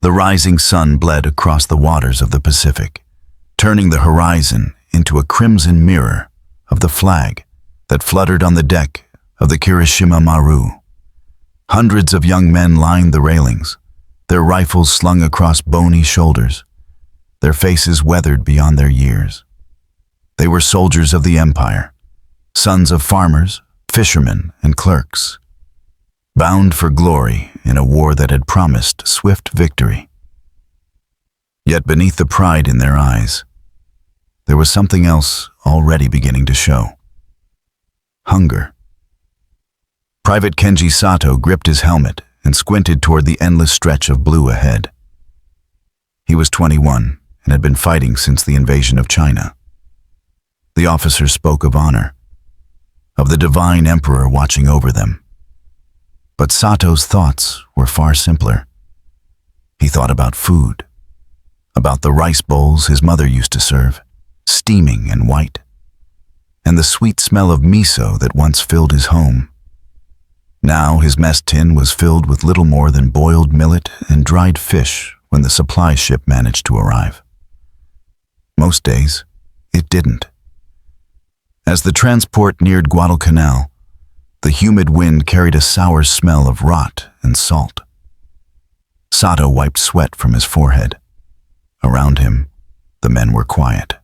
The rising sun bled across the waters of the Pacific, turning the horizon into a crimson mirror of the flag that fluttered on the deck of the Kirishima Maru. Hundreds of young men lined the railings, their rifles slung across bony shoulders, their faces weathered beyond their years. They were soldiers of the empire, sons of farmers, fishermen, and clerks, bound for glory in a war that had promised swift victory. Yet beneath the pride in their eyes, there was something else already beginning to show. Hunger. Private Kenji Sato gripped his helmet and squinted toward the endless stretch of blue ahead. He was 21 and had been fighting since the invasion of China. The officer spoke of honor, of the divine emperor watching over them. But Sato's thoughts were far simpler. He thought about food, about the rice bowls his mother used to serve, steaming and white, and the sweet smell of miso that once filled his home. Now his mess tin was filled with little more than boiled millet and dried fish when the supply ship managed to arrive. Most days, it didn't. As the transport neared Guadalcanal, the humid wind carried a sour smell of rot and salt. Sato wiped sweat from his forehead. Around him, the men were quiet.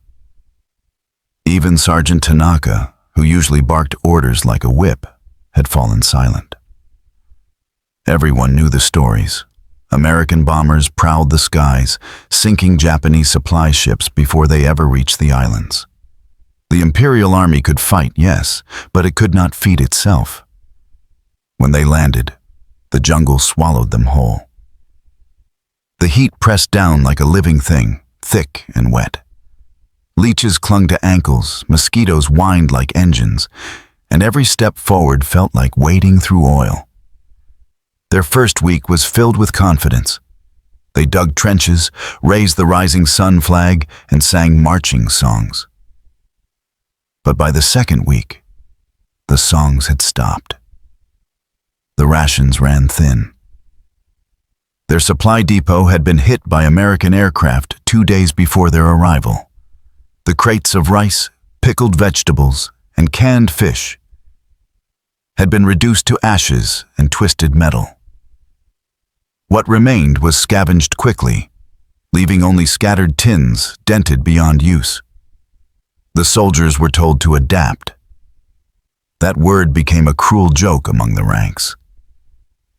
Even Sergeant Tanaka, who usually barked orders like a whip, had fallen silent. Everyone knew the stories. American bombers prowled the skies, sinking Japanese supply ships before they ever reached the islands. The Imperial Army could fight, yes, but it could not feed itself. When they landed, the jungle swallowed them whole. The heat pressed down like a living thing, thick and wet. Leeches clung to ankles, mosquitoes whined like engines, and every step forward felt like wading through oil. Their first week was filled with confidence. They dug trenches, raised the rising sun flag, and sang marching songs. But by the second week, the songs had stopped. The rations ran thin. Their supply depot had been hit by American aircraft 2 days before their arrival. The crates of rice, pickled vegetables, and canned fish had been reduced to ashes and twisted metal. What remained was scavenged quickly, leaving only scattered tins dented beyond use. The soldiers were told to adapt. That word became a cruel joke among the ranks.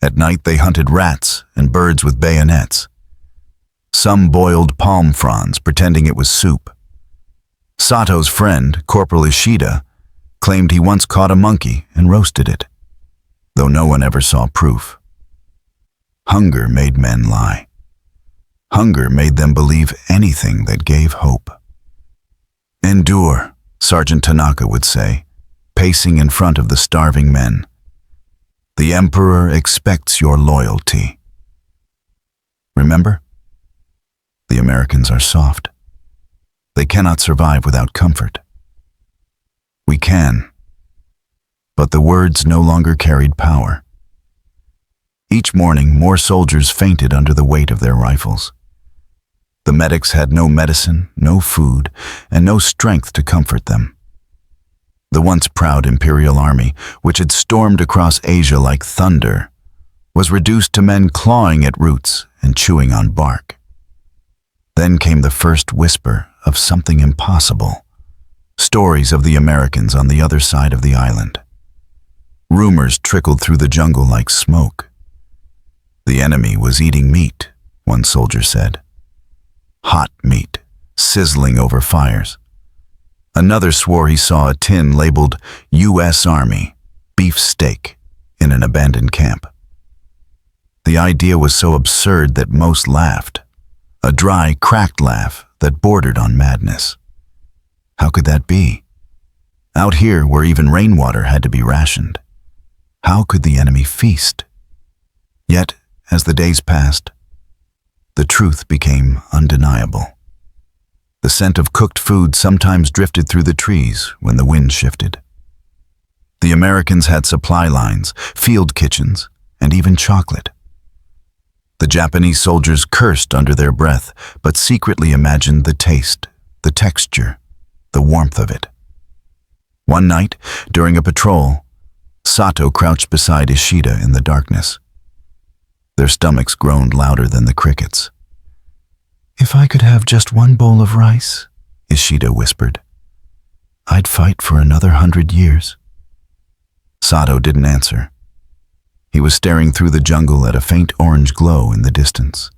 At night they hunted rats and birds with bayonets. Some boiled palm fronds, pretending it was soup. Sato's friend, Corporal Ishida, claimed he once caught a monkey and roasted it, though no one ever saw proof. Hunger made men lie. Hunger made them believe anything that gave hope. "Endure," Sergeant Tanaka would say, pacing in front of the starving men. "The Emperor expects your loyalty." Remember? The Americans are soft. They cannot survive without comfort. We can. But the words no longer carried power. Each morning, more soldiers fainted under the weight of their rifles. The medics had no medicine, no food, and no strength to comfort them. The once proud Imperial Army, which had stormed across Asia like thunder, was reduced to men clawing at roots and chewing on bark. Then came the first whisper of something impossible. Stories of the Americans on the other side of the island. Rumors trickled through the jungle like smoke. The enemy was eating meat, one soldier said. Hot meat, sizzling over fires. Another swore he saw a tin labeled U.S. Army, beef steak, in an abandoned camp. The idea was so absurd that most laughed, a dry, cracked laugh that bordered on madness. How could that be? Out here, where even rainwater had to be rationed, how could the enemy feast? Yet, as the days passed, the truth became undeniable. The scent of cooked food sometimes drifted through the trees when the wind shifted. The Americans had supply lines, field kitchens, and even chocolate. The Japanese soldiers cursed under their breath, but secretly imagined the taste, the texture, the warmth of it. One night, during a patrol, Sato crouched beside Ishida in the darkness. Their stomachs groaned louder than the crickets. "If I could have just one bowl of rice," Ishida whispered, "I'd fight for another 100 years." Sato didn't answer. He was staring through the jungle at a faint orange glow in the distance,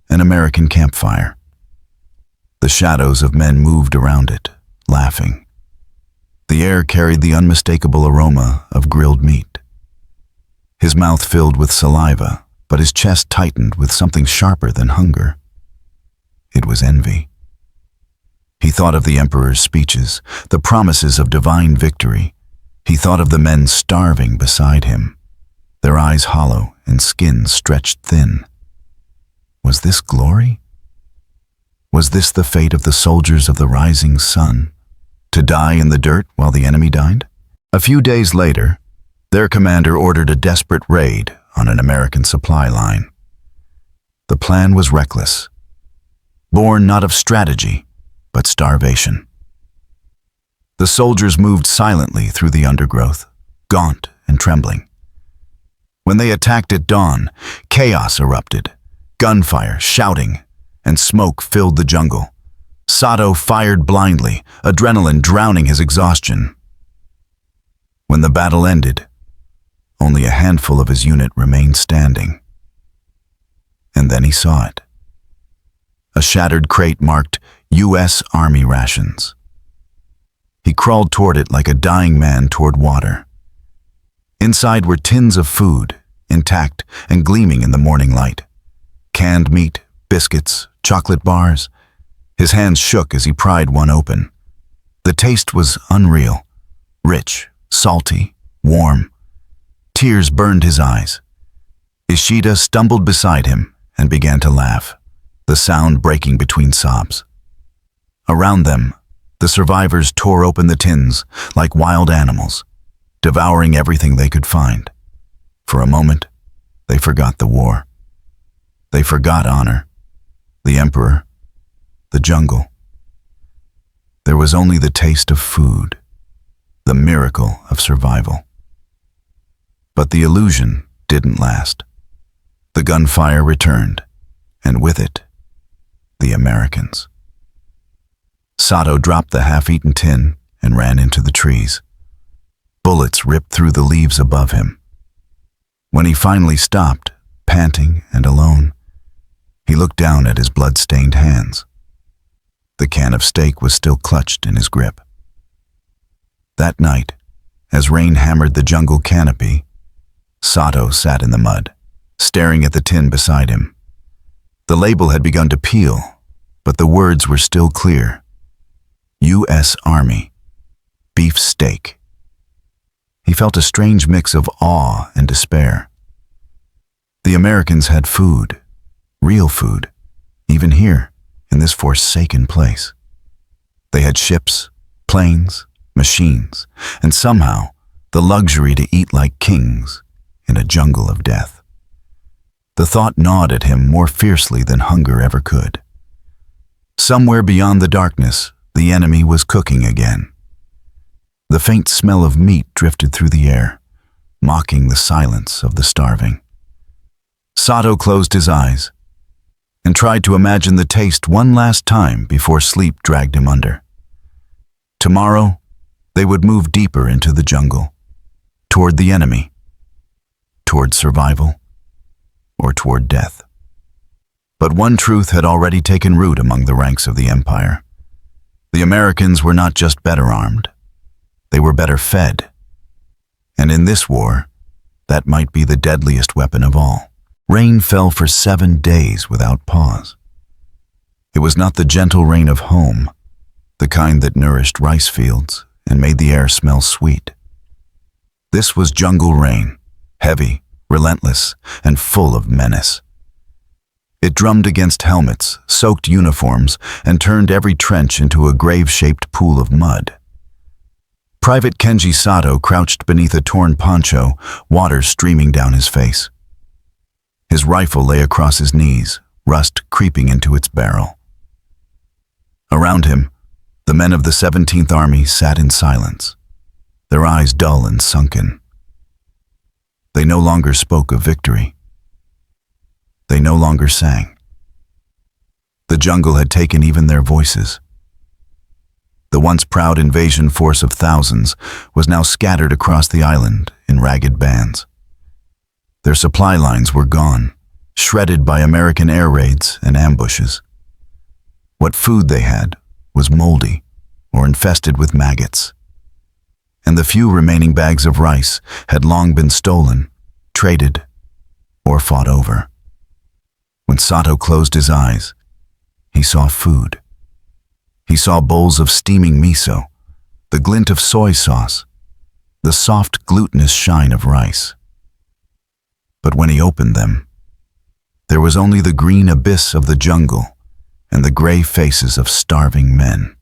an American campfire. The shadows of men moved around it, laughing. The air carried the unmistakable aroma of grilled meat. His mouth filled with saliva, but his chest tightened with something sharper than hunger. It was envy. He thought of the emperor's speeches, the promises of divine victory. He thought of the men starving beside him, their eyes hollow and skin stretched thin. Was this glory? Was this the fate of the soldiers of the rising sun, to die in the dirt while the enemy dined? A few days later, their commander ordered a desperate raid on an American supply line. The plan was reckless, born not of strategy, but starvation. The soldiers moved silently through the undergrowth, gaunt and trembling. When they attacked at dawn, chaos erupted. Gunfire, shouting, and smoke filled the jungle. Sato fired blindly, adrenaline drowning his exhaustion. When the battle ended, only a handful of his unit remained standing. And then he saw it. A shattered crate marked U.S. Army Rations. He crawled toward it like a dying man toward water. Inside were tins of food, intact and gleaming in the morning light. Canned meat, biscuits, chocolate bars. His hands shook as he pried one open. The taste was unreal, rich, salty, warm. Tears burned his eyes. Ishida stumbled beside him and began to laugh, the sound breaking between sobs. Around them, the survivors tore open the tins like wild animals, devouring everything they could find. For a moment, they forgot the war. They forgot honor, the emperor, the jungle. There was only the taste of food, the miracle of survival. But the illusion didn't last. The gunfire returned, and with it, the Americans. Sato dropped the half-eaten tin and ran into the trees. Bullets ripped through the leaves above him. When he finally stopped, panting and alone, he looked down at his blood-stained hands. The can of steak was still clutched in his grip. That night, as rain hammered the jungle canopy, Sato sat in the mud, staring at the tin beside him. The label had begun to peel, but the words were still clear. U.S. Army, beef steak. He felt a strange mix of awe and despair. The Americans had food, real food, even here, in this forsaken place. They had ships, planes, machines, and somehow the luxury to eat like kings in a jungle of death. The thought gnawed at him more fiercely than hunger ever could. Somewhere beyond the darkness, the enemy was cooking again. The faint smell of meat drifted through the air, mocking the silence of the starving. Sato closed his eyes and tried to imagine the taste one last time before sleep dragged him under. Tomorrow, they would move deeper into the jungle, toward the enemy, toward survival, or toward death. But one truth had already taken root among the ranks of the empire. The Americans were not just better armed, they were better fed. And in this war, that might be the deadliest weapon of all. Rain fell for 7 days without pause. It was not the gentle rain of home, the kind that nourished rice fields and made the air smell sweet. This was jungle rain, heavy, relentless, and full of menace. It drummed against helmets, soaked uniforms, and turned every trench into a grave-shaped pool of mud. Private Kenji Sato crouched beneath a torn poncho, water streaming down his face. His rifle lay across his knees, rust creeping into its barrel. Around him, the men of the 17th Army sat in silence, their eyes dull and sunken. They no longer spoke of victory. They no longer sang. The jungle had taken even their voices. The once proud invasion force of thousands was now scattered across the island in ragged bands. Their supply lines were gone, shredded by American air raids and ambushes. What food they had was moldy or infested with maggots, and the few remaining bags of rice had long been stolen, traded, or fought over. When Sato closed his eyes, he saw food. He saw bowls of steaming miso, the glint of soy sauce, the soft, glutinous shine of rice. But when he opened them, there was only the green abyss of the jungle and the gray faces of starving men.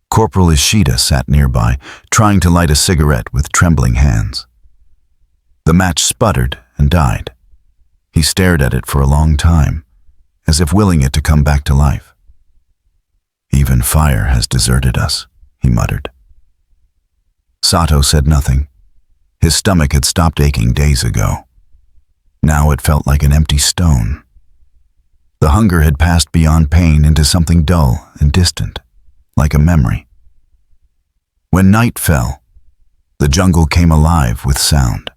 Corporal Ishida sat nearby, trying to light a cigarette with trembling hands. The match sputtered and died. He stared at it for a long time, as if willing it to come back to life. "Even fire has deserted us," he muttered. Sato said nothing. His stomach had stopped aching days ago. Now it felt like an empty stone. The hunger had passed beyond pain into something dull and distant, like a memory. When night fell, the jungle came alive with sound.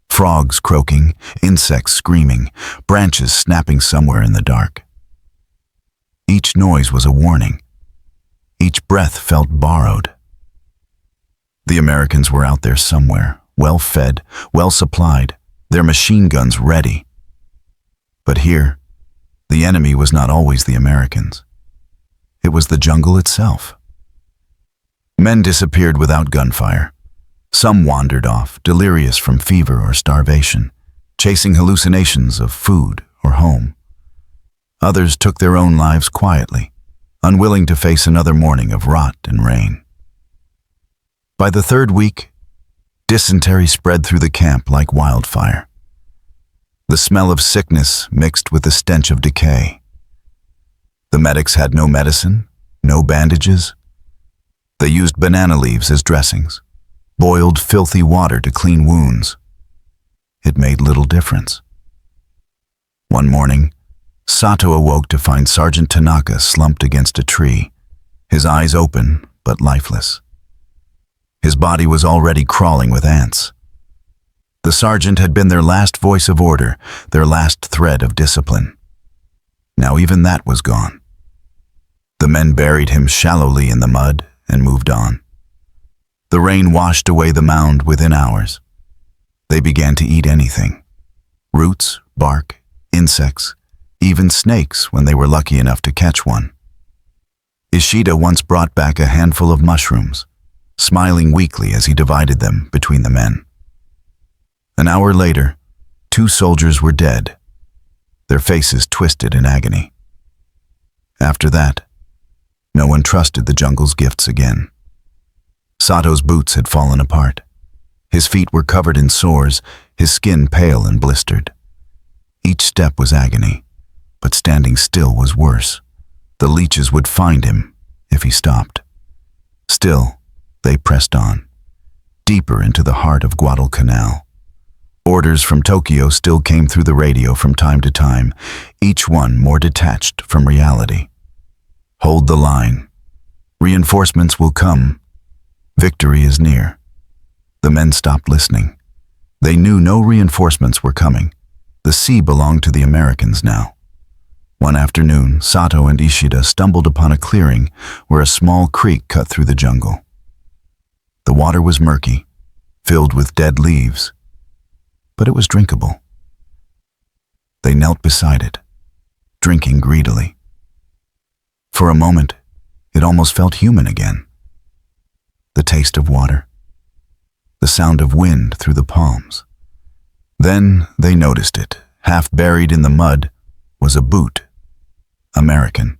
Frogs croaking, insects screaming, branches snapping somewhere in the dark. Each noise was a warning. Each breath felt borrowed. The Americans were out there somewhere, well-fed, well-supplied, their machine guns ready. But here, the enemy was not always the Americans. It was the jungle itself. Men disappeared without gunfire. Some wandered off, delirious from fever or starvation, chasing hallucinations of food or home. Others took their own lives quietly, unwilling to face another morning of rot and rain. By the third week, dysentery spread through the camp like wildfire. The smell of sickness mixed with the stench of decay. The medics had no medicine, no bandages. They used banana leaves as dressings, boiled filthy water to clean wounds. It made little difference. One morning, Sato awoke to find Sergeant Tanaka slumped against a tree, his eyes open but lifeless. His body was already crawling with ants. The sergeant had been their last voice of order, their last thread of discipline. Now even that was gone. The men buried him shallowly in the mud and moved on. The rain washed away the mound within hours. They began to eat anything: roots, bark, insects, even snakes when they were lucky enough to catch one. Ishida once brought back a handful of mushrooms, smiling weakly as he divided them between the men. An hour later, 2 soldiers were dead, their faces twisted in agony. After that, no one trusted the jungle's gifts again. Sato's boots had fallen apart. His feet were covered in sores, his skin pale and blistered. Each step was agony, but standing still was worse. The leeches would find him if he stopped. Still, they pressed on, deeper into the heart of Guadalcanal. Orders from Tokyo still came through the radio from time to time, each one more detached from reality. Hold the line. Reinforcements will come. Victory is near. The men stopped listening. They knew no reinforcements were coming. The sea belonged to the Americans now. One afternoon, Sato and Ishida stumbled upon a clearing where a small creek cut through the jungle. The water was murky, filled with dead leaves, but it was drinkable. They knelt beside it, drinking greedily. For a moment, it almost felt human again. The taste of water, the sound of wind through the palms. Then they noticed it. Half buried in the mud was a boot, American.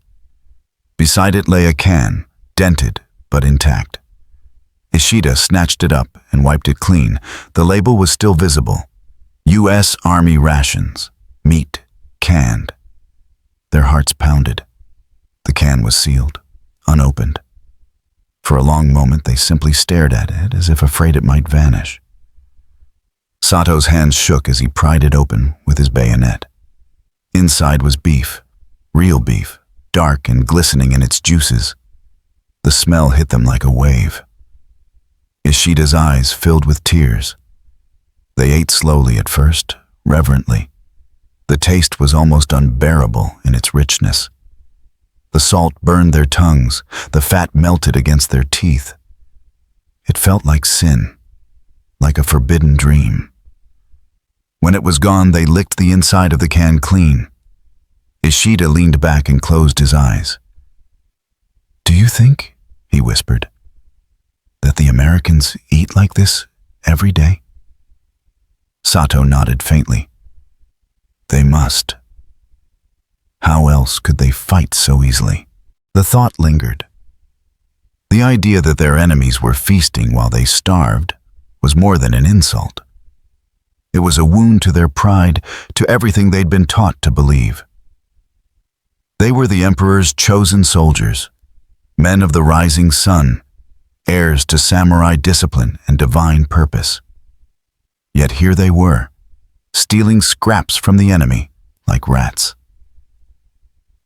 Beside it lay a can, dented but intact. Ishida snatched it up and wiped it clean. The label was still visible. U.S. Army rations, meat, canned. Their hearts pounded. The can was sealed, unopened. For a long moment they simply stared at it as if afraid it might vanish. Sato's hands shook as he pried it open with his bayonet. Inside was beef, real beef, dark and glistening in its juices. The smell hit them like a wave. Ishida's eyes filled with tears. They ate slowly at first, reverently. The taste was almost unbearable in its richness. The salt burned their tongues, the fat melted against their teeth. It felt like sin, like a forbidden dream. When it was gone, they licked the inside of the can clean. Ishida leaned back and closed his eyes. "Do you think," he whispered, "that the Americans eat like this every day?" Sato nodded faintly. They must. How else could they fight so easily? The thought lingered. The idea that their enemies were feasting while they starved was more than an insult. It was a wound to their pride, to everything they'd been taught to believe. They were the Emperor's chosen soldiers, men of the rising sun, heirs to samurai discipline and divine purpose. Yet here they were, stealing scraps from the enemy like rats.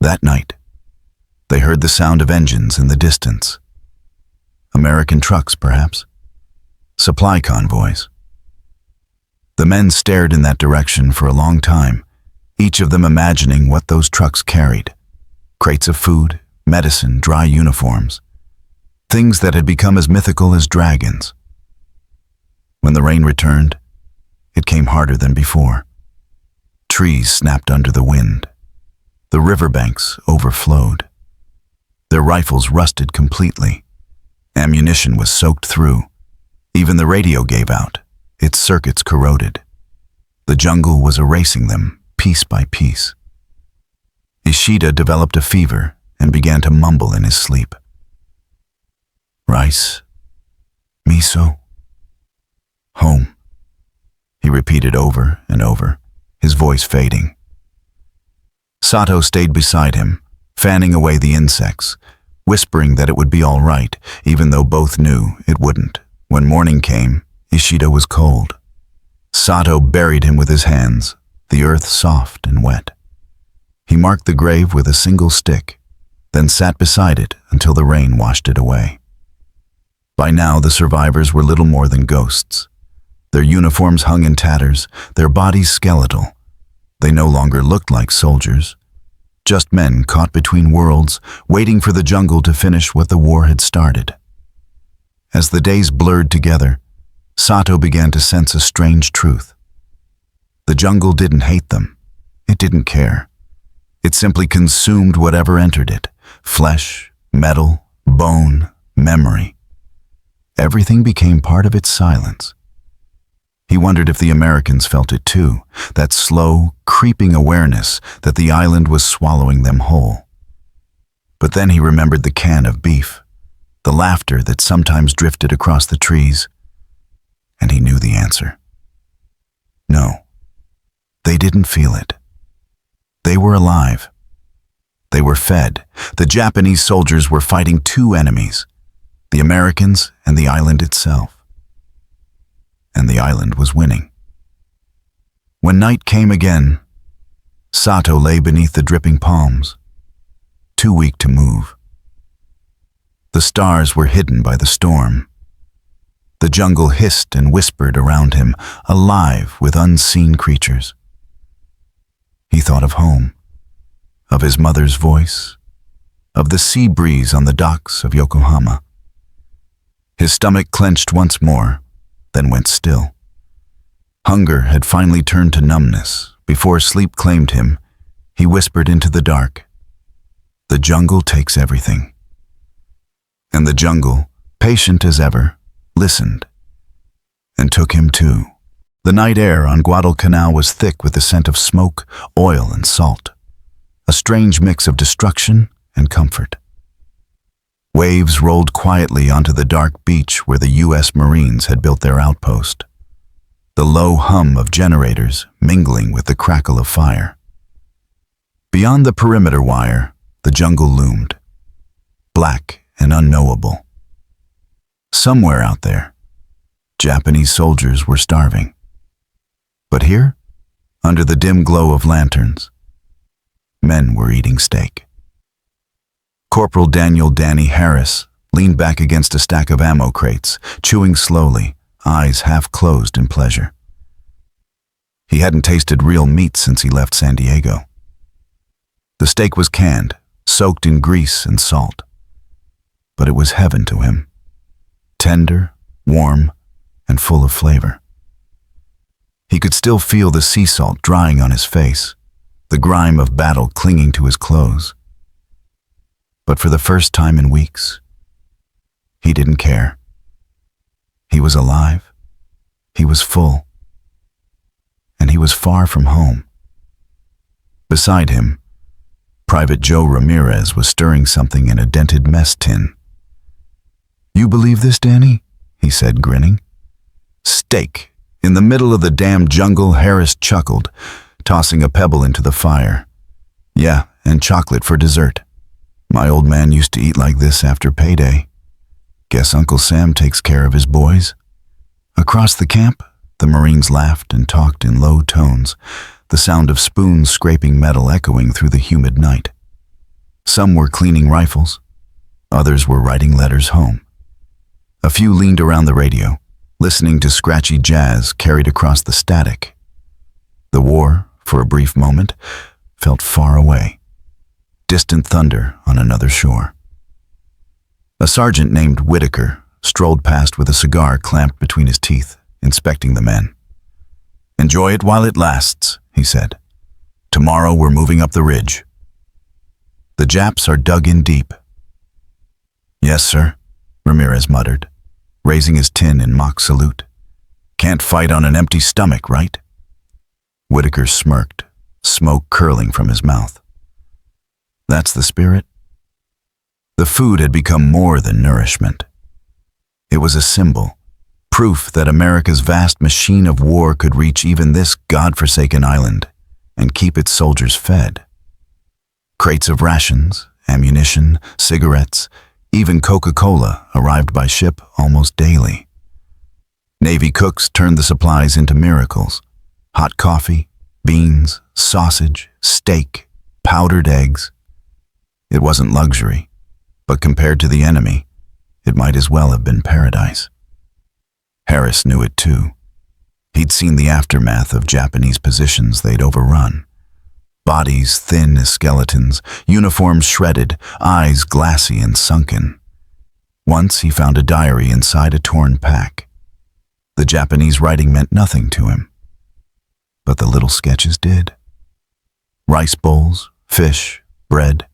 That night, they heard the sound of engines in the distance. American trucks, perhaps. Supply convoys. The men stared in that direction for a long time, each of them imagining what those trucks carried. Crates of food, medicine, dry uniforms. Things that had become as mythical as dragons. When the rain returned, it came harder than before. Trees snapped under the wind. The riverbanks overflowed. Their rifles rusted completely. Ammunition was soaked through. Even the radio gave out, its circuits corroded. The jungle was erasing them, piece by piece. Ishida developed a fever and began to mumble in his sleep. "Rice, miso, home," he repeated over and over, his voice fading. Sato stayed beside him, fanning away the insects, whispering that it would be all right, even though both knew it wouldn't. When morning came, Ishida was cold. Sato buried him with his hands, the earth soft and wet. He marked the grave with a single stick, then sat beside it until the rain washed it away. By now, the survivors were little more than ghosts. Their uniforms hung in tatters, their bodies skeletal. They no longer looked like soldiers, just men caught between worlds, waiting for the jungle to finish what the war had started. As the days blurred together, Sato began to sense a strange truth. The jungle didn't hate them. It didn't care. It simply consumed whatever entered it: flesh, metal, bone, memory. Everything became part of its silence. He wondered if the Americans felt it too, that slow, creeping awareness that the island was swallowing them whole. But then he remembered the can of beef, the laughter that sometimes drifted across the trees, and he knew the answer. No, they didn't feel it. They were alive. They were fed. The Japanese soldiers were fighting two enemies, the Americans and the island itself. And the island was winning. When night came again, Sato lay beneath the dripping palms, too weak to move. The stars were hidden by the storm. The jungle hissed and whispered around him, alive with unseen creatures. He thought of home, of his mother's voice, of the sea breeze on the docks of Yokohama. His stomach clenched once more, then went still. Hunger had finally turned to numbness. Before sleep claimed him, he whispered into the dark, "The jungle takes everything." And the jungle, patient as ever, listened, and took him too. The night air on Guadalcanal was thick with the scent of smoke, oil, and salt, a strange mix of destruction and comfort. Waves rolled quietly onto the dark beach where the U.S. Marines had built their outpost. the low hum of generators mingling with the crackle of fire. Beyond the perimeter wire, the jungle loomed, black and unknowable. Somewhere out there, Japanese soldiers were starving. But here, under the dim glow of lanterns, men were eating steak. Corporal Daniel "Danny" Harris leaned back against a stack of ammo crates, chewing slowly, eyes half closed in pleasure. He hadn't tasted real meat since he left San Diego. The steak was canned, soaked in grease and salt. But it was heaven to him. Tender, warm, and full of flavor. He could still feel the sea salt drying on his face, the grime of battle clinging to his clothes. But for the first time in weeks, he didn't care. He was alive, he was full, and he was far from home. Beside him, Private Joe Ramirez was stirring something in a dented mess tin. "You believe this, Danny?" he said, grinning. "Steak in the middle of the damn jungle," Harris chuckled, tossing a pebble into the fire. "Yeah, and chocolate for dessert. My old man used to eat like this after payday. Guess Uncle Sam takes care of his boys." Across the camp, the Marines laughed and talked in low tones, the sound of spoons scraping metal echoing through the humid night. Some were cleaning rifles, others were writing letters home. A few leaned around the radio, listening to scratchy jazz carried across the static. The war, for a brief moment, felt far away, distant thunder on another shore. A sergeant named Whitaker strolled past with a cigar clamped between his teeth, inspecting the men. "Enjoy it while it lasts," he said. "Tomorrow we're moving up the ridge." "The Japs are dug in deep." "Yes, sir," Ramirez muttered, raising his tin in mock salute. "Can't fight on an empty stomach, right?" Whitaker smirked, smoke curling from his mouth. "That's the spirit." The food had become more than nourishment. It was a symbol, proof that America's vast machine of war could reach even this God-forsaken island and keep its soldiers fed. Crates of rations, ammunition, cigarettes, even Coca-Cola arrived by ship almost daily. Navy cooks turned the supplies into miracles: hot coffee, beans, sausage, steak, powdered eggs. It wasn't luxury, but compared to the enemy, it might as well have been paradise. Harris knew it too. He'd seen the aftermath of Japanese positions they'd overrun. Bodies thin as skeletons, uniforms shredded, eyes glassy and sunken. Once he found a diary inside a torn pack. The Japanese writing meant nothing to him, but the little sketches did. Rice bowls, fish, bread.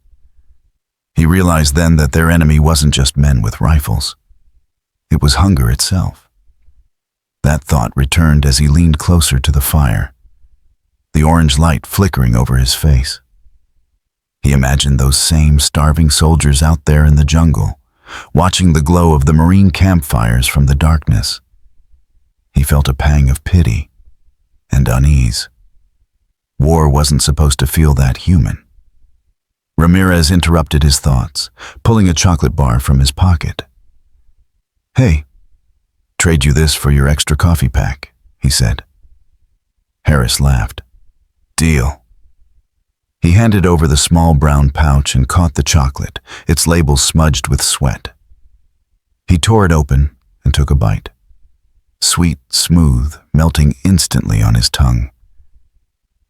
He realized then that their enemy wasn't just men with rifles. It was hunger itself. That thought returned as he leaned closer to the fire, the orange light flickering over his face. He imagined those same starving soldiers out there in the jungle, watching the glow of the Marine campfires from the darkness. He felt a pang of pity and unease. War wasn't supposed to feel that human. Ramirez interrupted his thoughts, pulling a chocolate bar from his pocket. "Hey, trade you this for your extra coffee pack," he said. Harris laughed. "Deal." He handed over the small brown pouch and caught the chocolate, its label smudged with sweat. He tore it open and took a bite. Sweet, smooth, melting instantly on his tongue.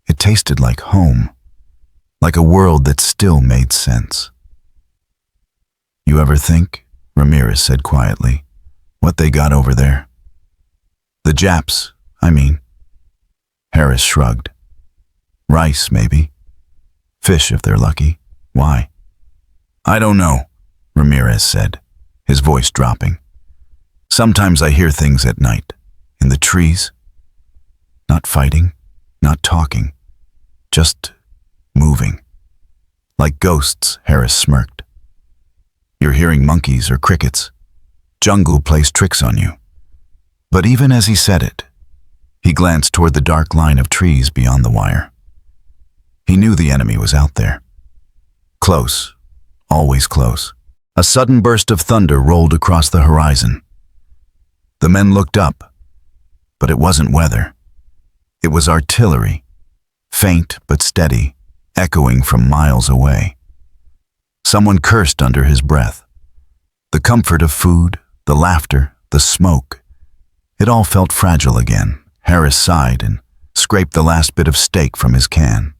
It tasted like home, like a world that still made sense. "You ever think," Ramirez said quietly, "what they got over there?" "The Japs, I mean." Harris shrugged. "Rice, maybe. Fish if they're lucky. Why?" "I don't know," Ramirez said, his voice dropping. "Sometimes I hear things at night, in the trees. Not fighting, not talking, just moving. Like ghosts," Harris smirked. "You're hearing monkeys or crickets. Jungle plays tricks on you." But even as he said it, He glanced toward the dark line of trees beyond the wire. He knew the enemy was out there. Close, always close. A sudden burst of thunder rolled across the horizon. The men looked up, but it wasn't weather. It was artillery, faint but steady, echoing from miles away. Someone cursed under his breath. The comfort of food, the laughter, the smoke. It all felt fragile again. Harris sighed and scraped the last bit of steak from his can.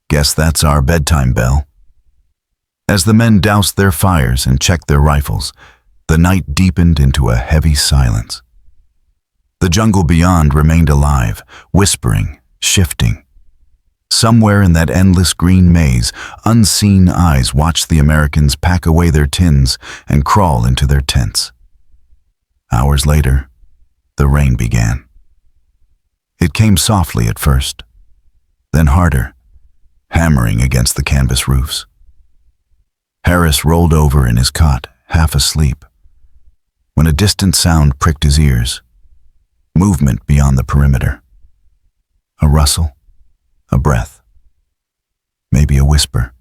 Guess that's our bedtime bell. As the men doused their fires and checked their rifles, the night deepened into a heavy silence. The jungle beyond remained alive, whispering, shifting. Somewhere in that endless green maze, unseen eyes watched the Americans pack away their tins and crawl into their tents. Hours later, the rain began. It came softly at first, then harder, hammering against the canvas roofs. Harris rolled over in his cot, half asleep, when a distant sound pricked his ears. Movement beyond the perimeter. A rustle, a breath, maybe a whisper.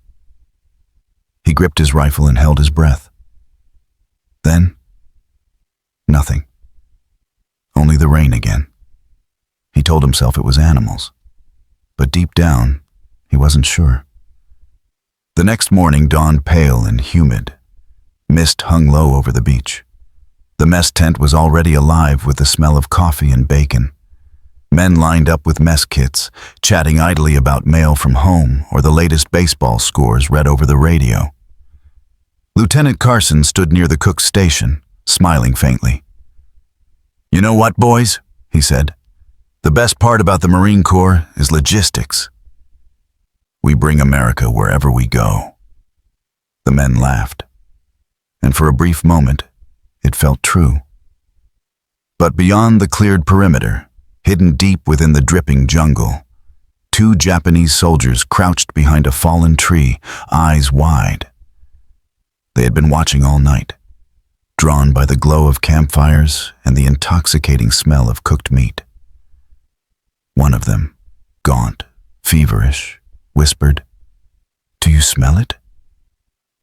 He gripped his rifle and held his breath. Then, nothing. Only the rain again. He told himself it was animals, but deep down, he wasn't sure. The next morning dawned pale and humid. Mist hung low over the beach. The mess tent was already alive with the smell of coffee and bacon. Men lined up with mess kits, chatting idly about mail from home or the latest baseball scores read over the radio. Lieutenant Carson stood near the cook's station, smiling faintly. "You know what, boys?" he said. "The best part about the Marine Corps is logistics. We bring America wherever we go." The men laughed, and for a brief moment, it felt true. But beyond the cleared perimeter, hidden deep within the dripping jungle, 2 Japanese soldiers crouched behind a fallen tree, eyes wide. They had been watching all night, drawn by the glow of campfires and the intoxicating smell of cooked meat. One of them, gaunt, feverish, whispered, "Do you smell it?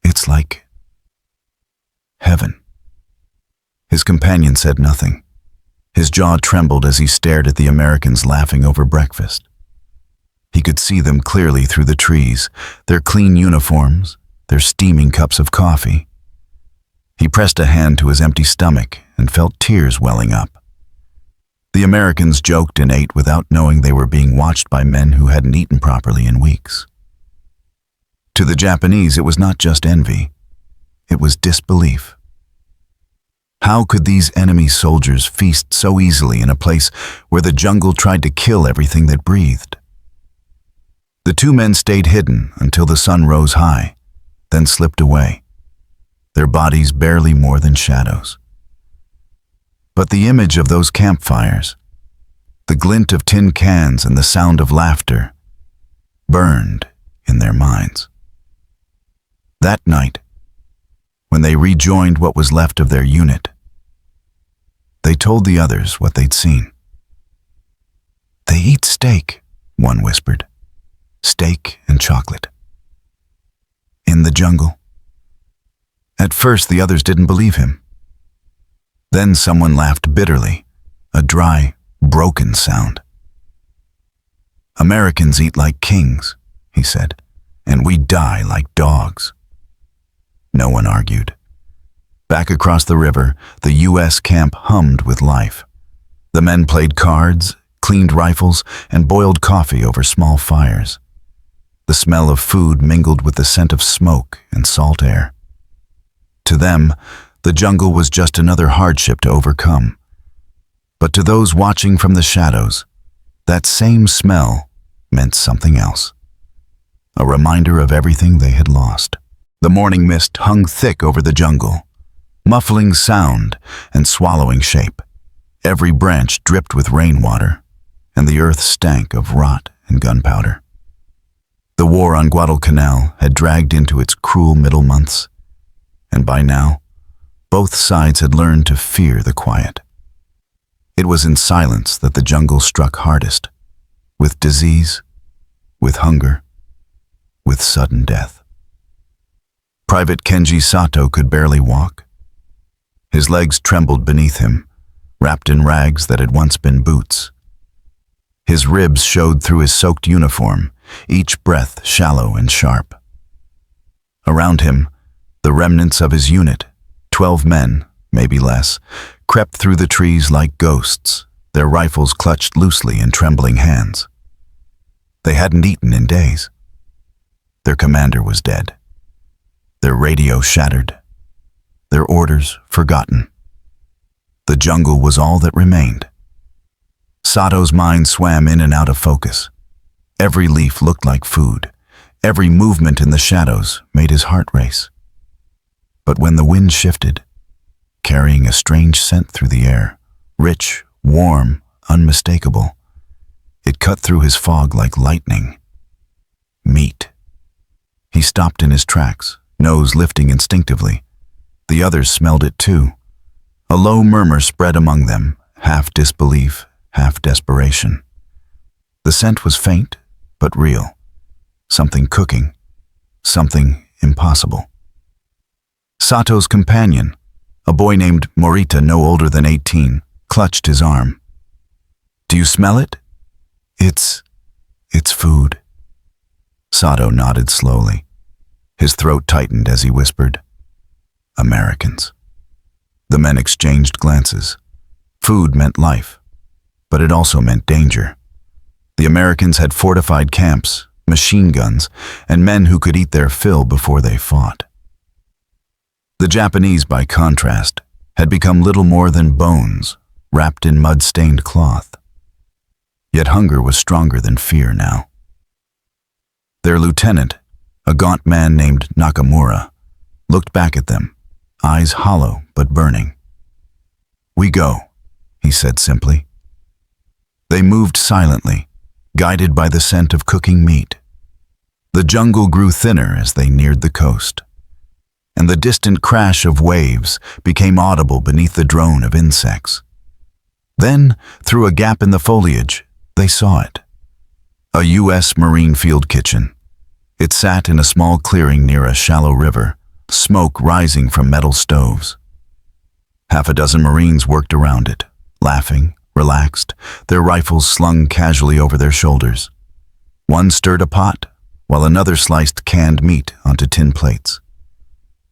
It's like heaven." His companion said nothing. His jaw trembled as he stared at the Americans laughing over breakfast. He could see them clearly through the trees, their clean uniforms, their steaming cups of coffee. He pressed a hand to his empty stomach and felt tears welling up. The Americans joked and ate without knowing they were being watched by men who hadn't eaten properly in weeks. To the Japanese, it was not just envy. It was disbelief. How could these enemy soldiers feast so easily in a place where the jungle tried to kill everything that breathed? The 2 men stayed hidden until the sun rose high, then slipped away, their bodies barely more than shadows. But the image of those campfires, the glint of tin cans and the sound of laughter, burned in their minds. That night, when they rejoined what was left of their unit, they told the others what they'd seen. "They eat steak," one whispered. "Steak and chocolate. In the jungle." At first, the others didn't believe him. Then someone laughed bitterly, a dry, broken sound. "Americans eat like kings," he said, "and we die like dogs." No one argued. Back across the river, the U.S. camp hummed with life. The men played cards, cleaned rifles, and boiled coffee over small fires. The smell of food mingled with the scent of smoke and salt air. To them, the jungle was just another hardship to overcome. But to those watching from the shadows, that same smell meant something else. A reminder of everything they had lost. The morning mist hung thick over the jungle, muffling sound and swallowing shape. Every branch dripped with rainwater, and the earth stank of rot and gunpowder. The war on Guadalcanal had dragged into its cruel middle months, and by now, both sides had learned to fear the quiet. It was in silence that the jungle struck hardest, with disease, with hunger, with sudden death. Private Kenji Sato could barely walk. His legs trembled beneath him, wrapped in rags that had once been boots. His ribs showed through his soaked uniform, each breath shallow and sharp. Around him, the remnants of his unit, 12 men, maybe less, crept through the trees like ghosts, their rifles clutched loosely in trembling hands. They hadn't eaten in days. Their commander was dead. Their radio shattered. Their orders forgotten. The jungle was all that remained. Sato's mind swam in and out of focus. Every leaf looked like food. Every movement in the shadows made his heart race. But when the wind shifted, carrying a strange scent through the air, rich, warm, unmistakable, it cut through his fog like lightning. Meat. He stopped in his tracks, nose lifting instinctively. The others smelled it too. A low murmur spread among them, half disbelief, half desperation. The scent was faint, but real. Something cooking. Something impossible. Sato's companion, a boy named Morita no older than 18, clutched his arm. "Do you smell it?" It's food." Sato nodded slowly. His throat tightened as he whispered, "Americans." The men exchanged glances. Food meant life, but it also meant danger. The Americans had fortified camps, machine guns, and men who could eat their fill before they fought. The Japanese, by contrast, had become little more than bones, wrapped in mud-stained cloth. Yet hunger was stronger than fear now. Their lieutenant, a gaunt man named Nakamura, looked back at them, eyes hollow but burning. "We go," he said simply. They moved silently, guided by the scent of cooking meat. The jungle grew thinner as they neared the coast, and the distant crash of waves became audible beneath the drone of insects. Then, through a gap in the foliage, they saw it. A U.S. Marine field kitchen. It sat in a small clearing near a shallow river, smoke rising from metal stoves. Half a dozen Marines worked around it, laughing, relaxed, their rifles slung casually over their shoulders. One stirred a pot, while another sliced canned meat onto tin plates.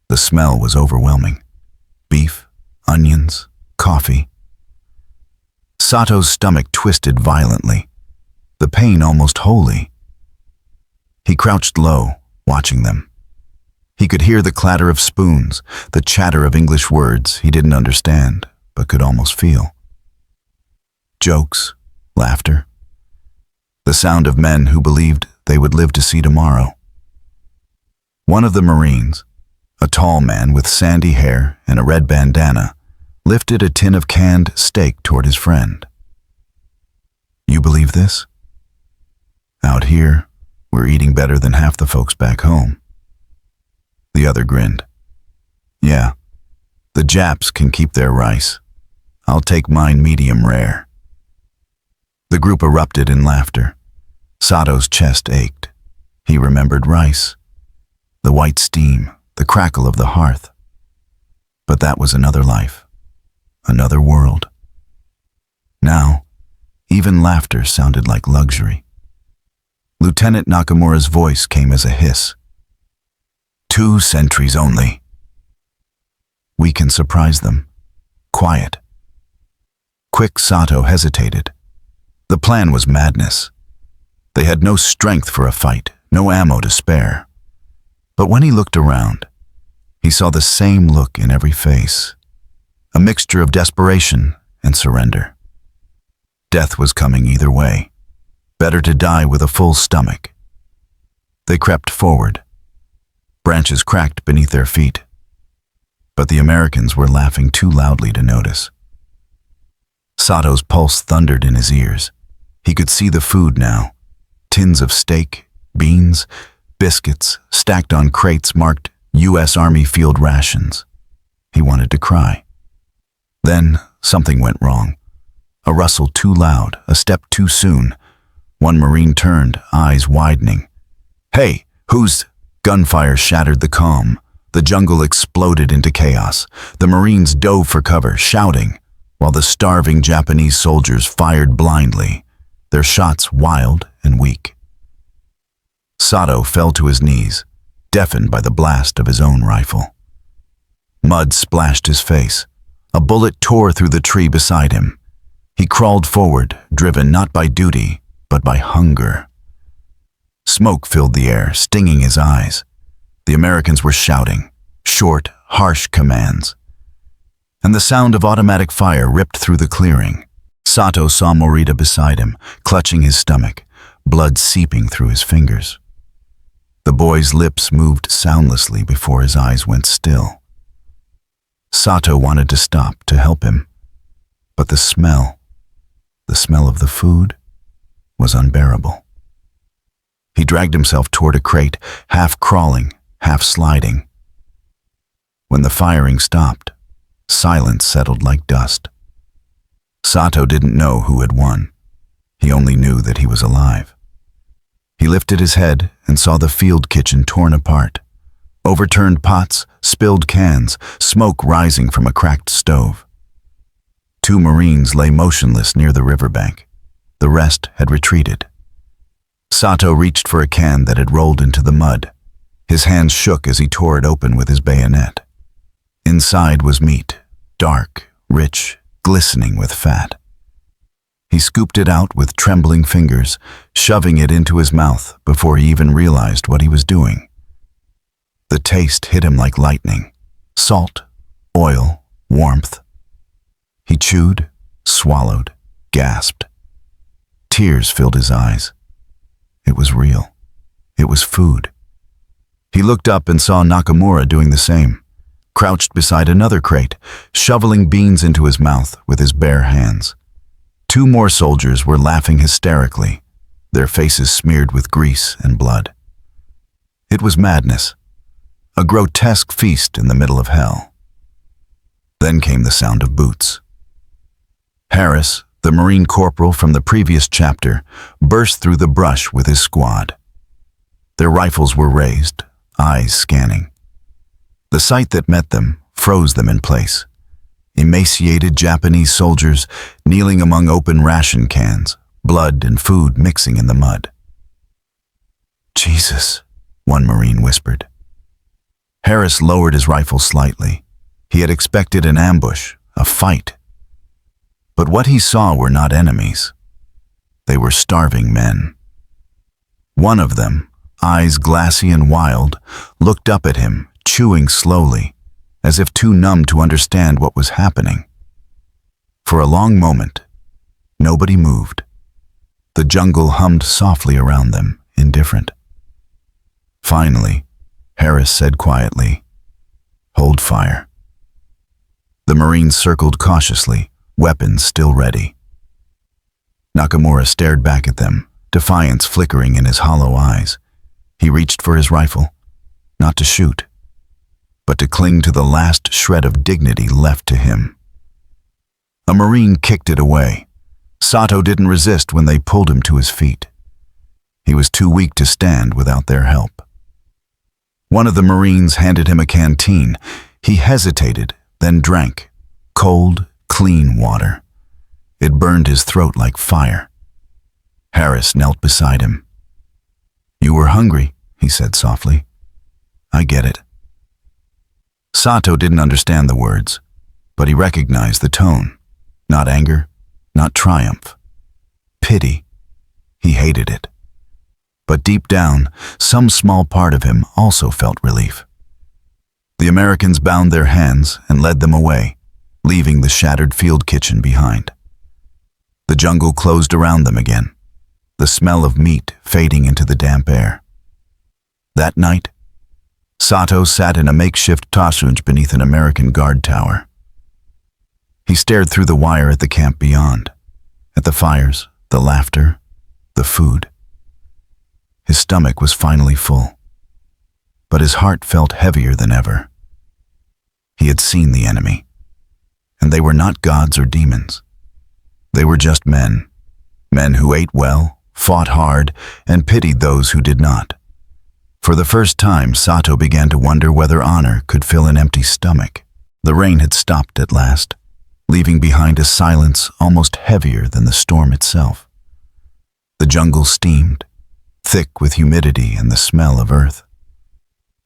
The smell was overwhelming. Beef, onions, coffee. Sato's stomach twisted violently, the pain almost holy. He crouched low, watching them. He could hear the clatter of spoons, the chatter of English words he didn't understand, but could almost feel. Jokes, laughter. The sound of men who believed they would live to see tomorrow. One of the Marines, a tall man with sandy hair and a red bandana, lifted a tin of canned steak toward his friend. "You believe this? Out here, we're eating better than half the folks back home." The other grinned. "Yeah, the Japs can keep their rice. I'll take mine medium rare." The group erupted in laughter. Sato's chest ached. He remembered rice, the white steam, the crackle of the hearth. But that was another life, another world. Now, even laughter sounded like luxury. Lieutenant Nakamura's voice came as a hiss. 2 sentries only. We can surprise them. Quiet. Quick Sato hesitated. The plan was madness. They had no strength for a fight, no ammo to spare. But when he looked around, he saw the same look in every face, a mixture of desperation and surrender. Death was coming either way. Better to die with a full stomach. They crept forward. Branches cracked beneath their feet. But the Americans were laughing too loudly to notice. Sato's pulse thundered in his ears. He could see the food now. Tins of steak, beans, biscuits, stacked on crates marked U.S. Army field rations. He wanted to cry. Then something went wrong. A rustle too loud, a step too soon. One Marine turned, eyes widening. "Hey, who's—" Gunfire shattered the calm. The jungle exploded into chaos. The Marines dove for cover, shouting, while the starving Japanese soldiers fired blindly, their shots wild and weak. Sato fell to his knees, deafened by the blast of his own rifle. Mud splashed his face. A bullet tore through the tree beside him. He crawled forward, driven not by duty, but by hunger. Smoke filled the air, stinging his eyes. The Americans were shouting, short, harsh commands. And the sound of automatic fire ripped through the clearing. Sato saw Morita beside him, clutching his stomach, blood seeping through his fingers. The boy's lips moved soundlessly before his eyes went still. Sato wanted to stop, to help him, but the smell of the food, was unbearable. He dragged himself toward a crate, half crawling, half sliding. When the firing stopped, silence settled like dust. Sato didn't know who had won. He only knew that he was alive. He lifted his head and saw the field kitchen torn apart. Overturned pots, spilled cans, smoke rising from a cracked stove. 2 Marines lay motionless near the riverbank. The rest had retreated. Sato reached for a can that had rolled into the mud. His hands shook as he tore it open with his bayonet. Inside was meat, dark, rich, glistening with fat. He scooped it out with trembling fingers, shoving it into his mouth before he even realized what he was doing. The taste hit him like lightning. Salt, oil, warmth. He chewed, swallowed, gasped. Tears filled his eyes. It was real. It was food. He looked up and saw Nakamura doing the same, crouched beside another crate, shoveling beans into his mouth with his bare hands. 2 more soldiers were laughing hysterically, their faces smeared with grease and blood. It was madness, a grotesque feast in the middle of hell. Then came the sound of boots. Harris, the Marine corporal from the previous chapter, burst through the brush with his squad. Their rifles were raised, eyes scanning. The sight that met them froze them in place. Emaciated Japanese soldiers kneeling among open ration cans, blood and food mixing in the mud. "Jesus," one Marine whispered. Harris lowered his rifle slightly. He had expected an ambush, a fight. But what he saw were not enemies. They were starving men. One of them, eyes glassy and wild, looked up at him, chewing slowly, as if too numb to understand what was happening. For a long moment, nobody moved. The jungle hummed softly around them, indifferent. Finally, Harris said quietly, "Hold fire." The Marines circled cautiously, weapons still ready. Nakamura stared back at them, defiance flickering in his hollow eyes. He reached for his rifle, not to shoot, but to cling to the last shred of dignity left to him. A Marine kicked it away. Sato didn't resist when they pulled him to his feet. He was too weak to stand without their help. One of the Marines handed him a canteen. He hesitated, then drank, cold, clean water. It burned his throat like fire. Harris knelt beside him. "You were hungry," he said softly. "I get it." Sato didn't understand the words, but he recognized the tone. Not anger, not triumph. Pity. He hated it. But deep down, some small part of him also felt relief. The Americans bound their hands and led them away, leaving the shattered field kitchen behind. The jungle closed around them again, the smell of meat fading into the damp air. That night, Sato sat in a makeshift tasunj beneath an American guard tower. He stared through the wire at the camp beyond, at the fires, the laughter, the food. His stomach was finally full, but his heart felt heavier than ever. He had seen the enemy, and they were not gods or demons. They were just men. Men who ate well, fought hard, and pitied those who did not. For the first time, Sato began to wonder whether honor could fill an empty stomach. The rain had stopped at last, leaving behind a silence almost heavier than the storm itself. The jungle steamed, thick with humidity and the smell of earth.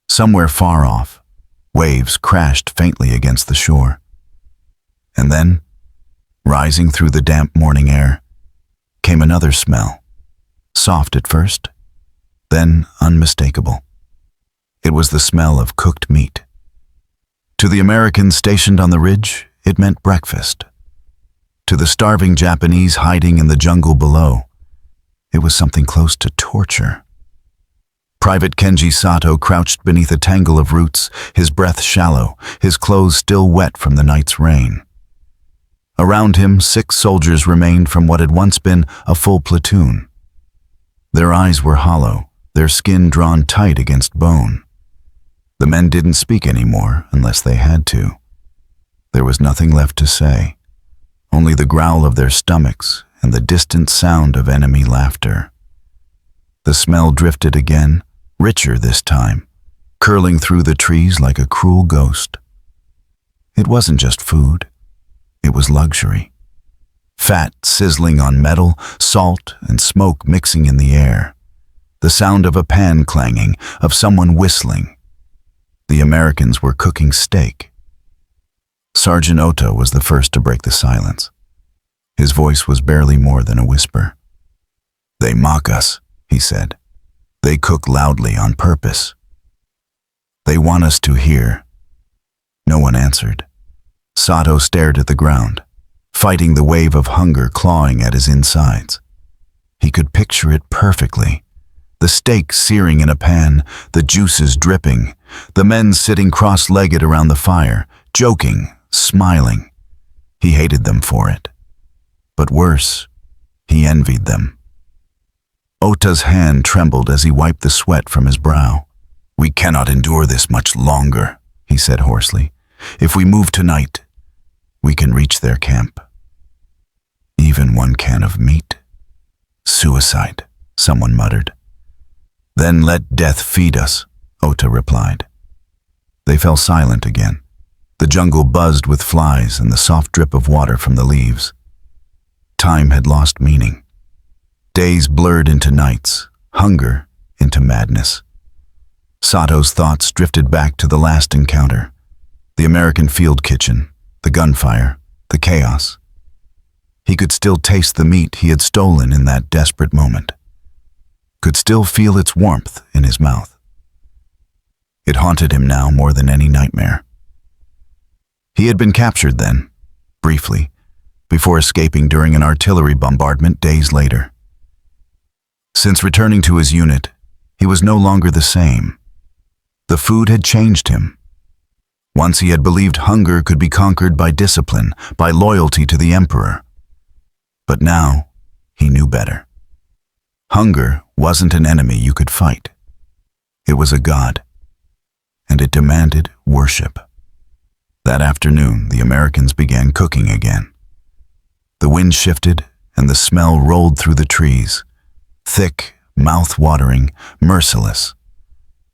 Somewhere far off, waves crashed faintly against the shore. And then, rising through the damp morning air, came another smell, soft at first, then unmistakable. It was the smell of cooked meat. To the Americans stationed on the ridge, it meant breakfast. To the starving Japanese hiding in the jungle below, it was something close to torture. Private Kenji Sato crouched beneath a tangle of roots, his breath shallow, his clothes still wet from the night's rain. Around him, 6 soldiers remained from what had once been a full platoon. Their eyes were hollow, their skin drawn tight against bone. The men didn't speak anymore unless they had to. There was nothing left to say, only the growl of their stomachs and the distant sound of enemy laughter. The smell drifted again, richer this time, curling through the trees like a cruel ghost. It wasn't just food. It was luxury. Fat sizzling on metal, salt and smoke mixing in the air. The sound of a pan clanging, of someone whistling. The Americans were cooking steak. Sergeant Ota was the first to break the silence. His voice was barely more than a whisper. "They mock us," he said. "They cook loudly on purpose. They want us to hear." No one answered. Sato stared at the ground, fighting the wave of hunger clawing at his insides. He could picture it perfectly. The steak searing in a pan, the juices dripping, the men sitting cross-legged around the fire, joking, smiling. He hated them for it. But worse, he envied them. Ota's hand trembled as he wiped the sweat from his brow. "We cannot endure this much longer," he said hoarsely. "If we move tonight, we can reach their camp." "Even one can of meat? Suicide," someone muttered. "Then let death feed us," Ota replied. They fell silent again. The jungle buzzed with flies and the soft drip of water from the leaves. Time had lost meaning. Days blurred into nights, hunger into madness. Sato's thoughts drifted back to the last encounter, the American field kitchen, the gunfire, the chaos. He could still taste the meat he had stolen in that desperate moment, could still feel its warmth in his mouth. It haunted him now more than any nightmare. He had been captured then, briefly, before escaping during an artillery bombardment days later. Since returning to his unit, he was no longer the same. The food had changed him. Once he had believed hunger could be conquered by discipline, by loyalty to the emperor. But now, he knew better. Hunger wasn't an enemy you could fight. It was a god, and it demanded worship. That afternoon, the Americans began cooking again. The wind shifted, and the smell rolled through the trees, thick, mouth-watering, merciless.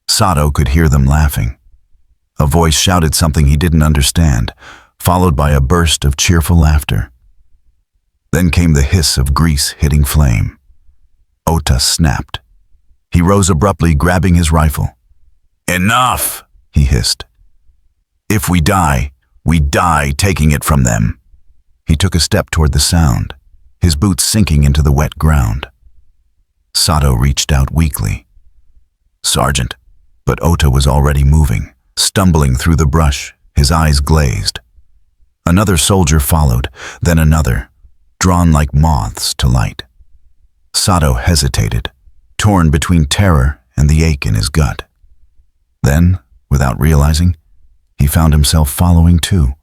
Sato could hear them laughing. A voice shouted something he didn't understand, followed by a burst of cheerful laughter. Then came the hiss of grease hitting flame. Ota snapped. He rose abruptly, grabbing his rifle. "Enough!" he hissed. "If we die taking it from them." He took a step toward the sound, his boots sinking into the wet ground. Sato reached out weakly. "Sergeant," but Ota was already moving, stumbling through the brush, his eyes glazed. Another soldier followed, then another, drawn like moths to light. Sato hesitated, torn between terror and the ache in his gut. Then, without realizing, he found himself following too.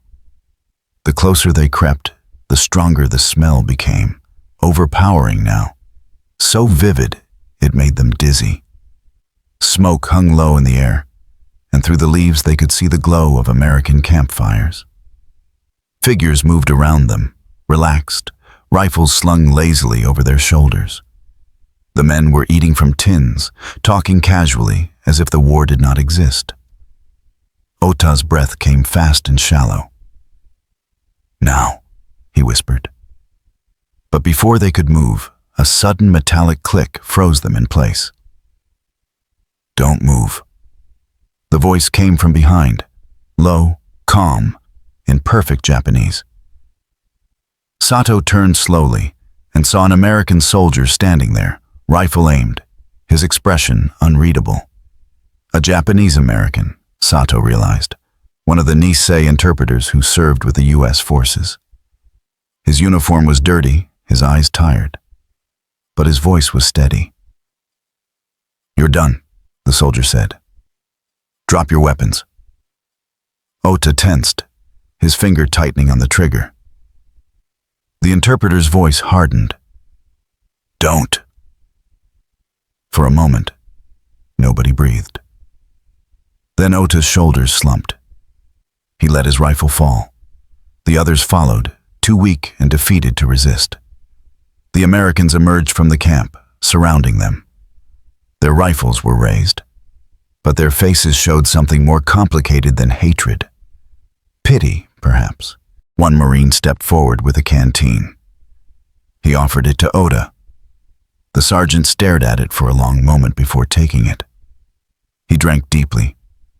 The closer they crept, the stronger the smell became, overpowering now, so vivid it made them dizzy. Smoke hung low in the air, and through the leaves they could see the glow of American campfires. Figures moved around them, relaxed, rifles slung lazily over their shoulders. The men were eating from tins, talking casually as if the war did not exist. Ota's breath came fast and shallow. "Now," he whispered. But before they could move, a sudden metallic click froze them in place. "Don't move." The voice came from behind, low, calm, in perfect Japanese. Sato turned slowly and saw an American soldier standing there, rifle aimed, his expression unreadable. A Japanese American, Sato realized, one of the Nisei interpreters who served with the U.S. forces. His uniform was dirty, his eyes tired, but his voice was steady. "You're done," the soldier said. "Drop your weapons." Ota tensed, his finger tightening on the trigger. The interpreter's voice hardened. "Don't." For a moment, nobody breathed. Then Ota's shoulders slumped. He let his rifle fall. The others followed, too weak and defeated to resist. The Americans emerged from the camp, surrounding them. Their rifles were raised, but their faces showed something more complicated than hatred. Pity, perhaps. One Marine stepped forward with a canteen. He offered it to Ota. The sergeant stared at it for a long moment before taking it. He drank deeply,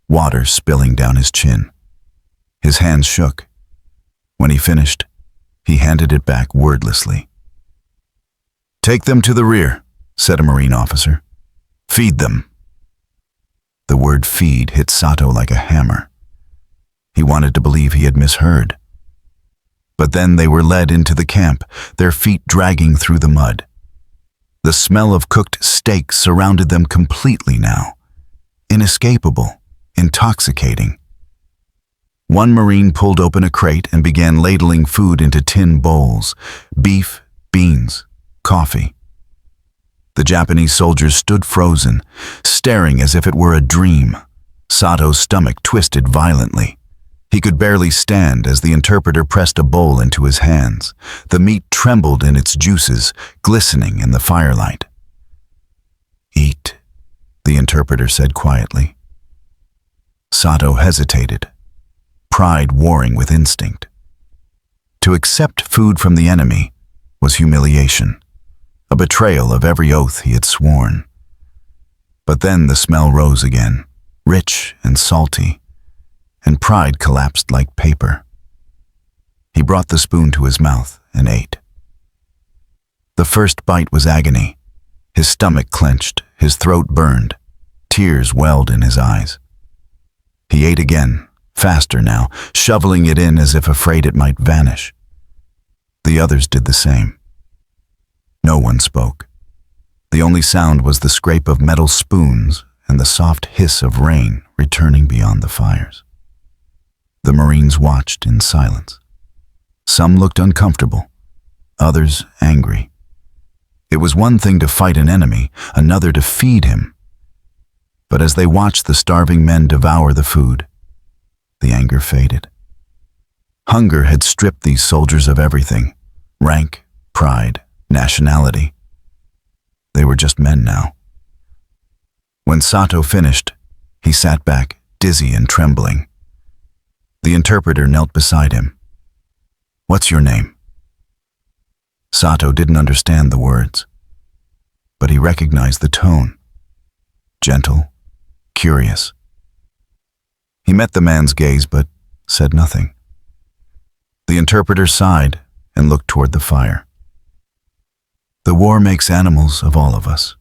water spilling down his chin. His hands shook. When he finished, he handed it back wordlessly. "Take them to the rear," said a Marine officer. "Feed them." The word feed hit Sato like a hammer. He wanted to believe he had misheard. But then they were led into the camp, their feet dragging through the mud. The smell of cooked steak surrounded them completely now. Inescapable, intoxicating. One Marine pulled open a crate and began ladling food into tin bowls: beef, beans, coffee. The Japanese soldiers stood frozen, staring as if it were a dream. Sato's stomach twisted violently. He could barely stand as the interpreter pressed a bowl into his hands. The meat trembled in its juices, glistening in the firelight. "Eat," the interpreter said quietly. Sato hesitated, pride warring with instinct. To accept food from the enemy was humiliation, a betrayal of every oath he had sworn. But then the smell rose again, rich and salty, and pride collapsed like paper. He brought the spoon to his mouth and ate. The first bite was agony. His stomach clenched, his throat burned, tears welled in his eyes. He ate again, faster now, shoveling it in as if afraid it might vanish. The others did the same. No one spoke. The only sound was the scrape of metal spoons and the soft hiss of rain returning beyond the fires. The Marines watched in silence. Some looked uncomfortable, others angry. It was one thing to fight an enemy, another to feed him. But as they watched the starving men devour the food, the anger faded. Hunger had stripped these soldiers of everything: rank, pride, nationality. They were just men now. When Sato finished, he sat back, dizzy and trembling. The interpreter knelt beside him. "What's your name?" Sato didn't understand the words, but he recognized the tone. Gentle, curious. He met the man's gaze but said nothing. The interpreter sighed and looked toward the fire. "The war makes animals of all of us,"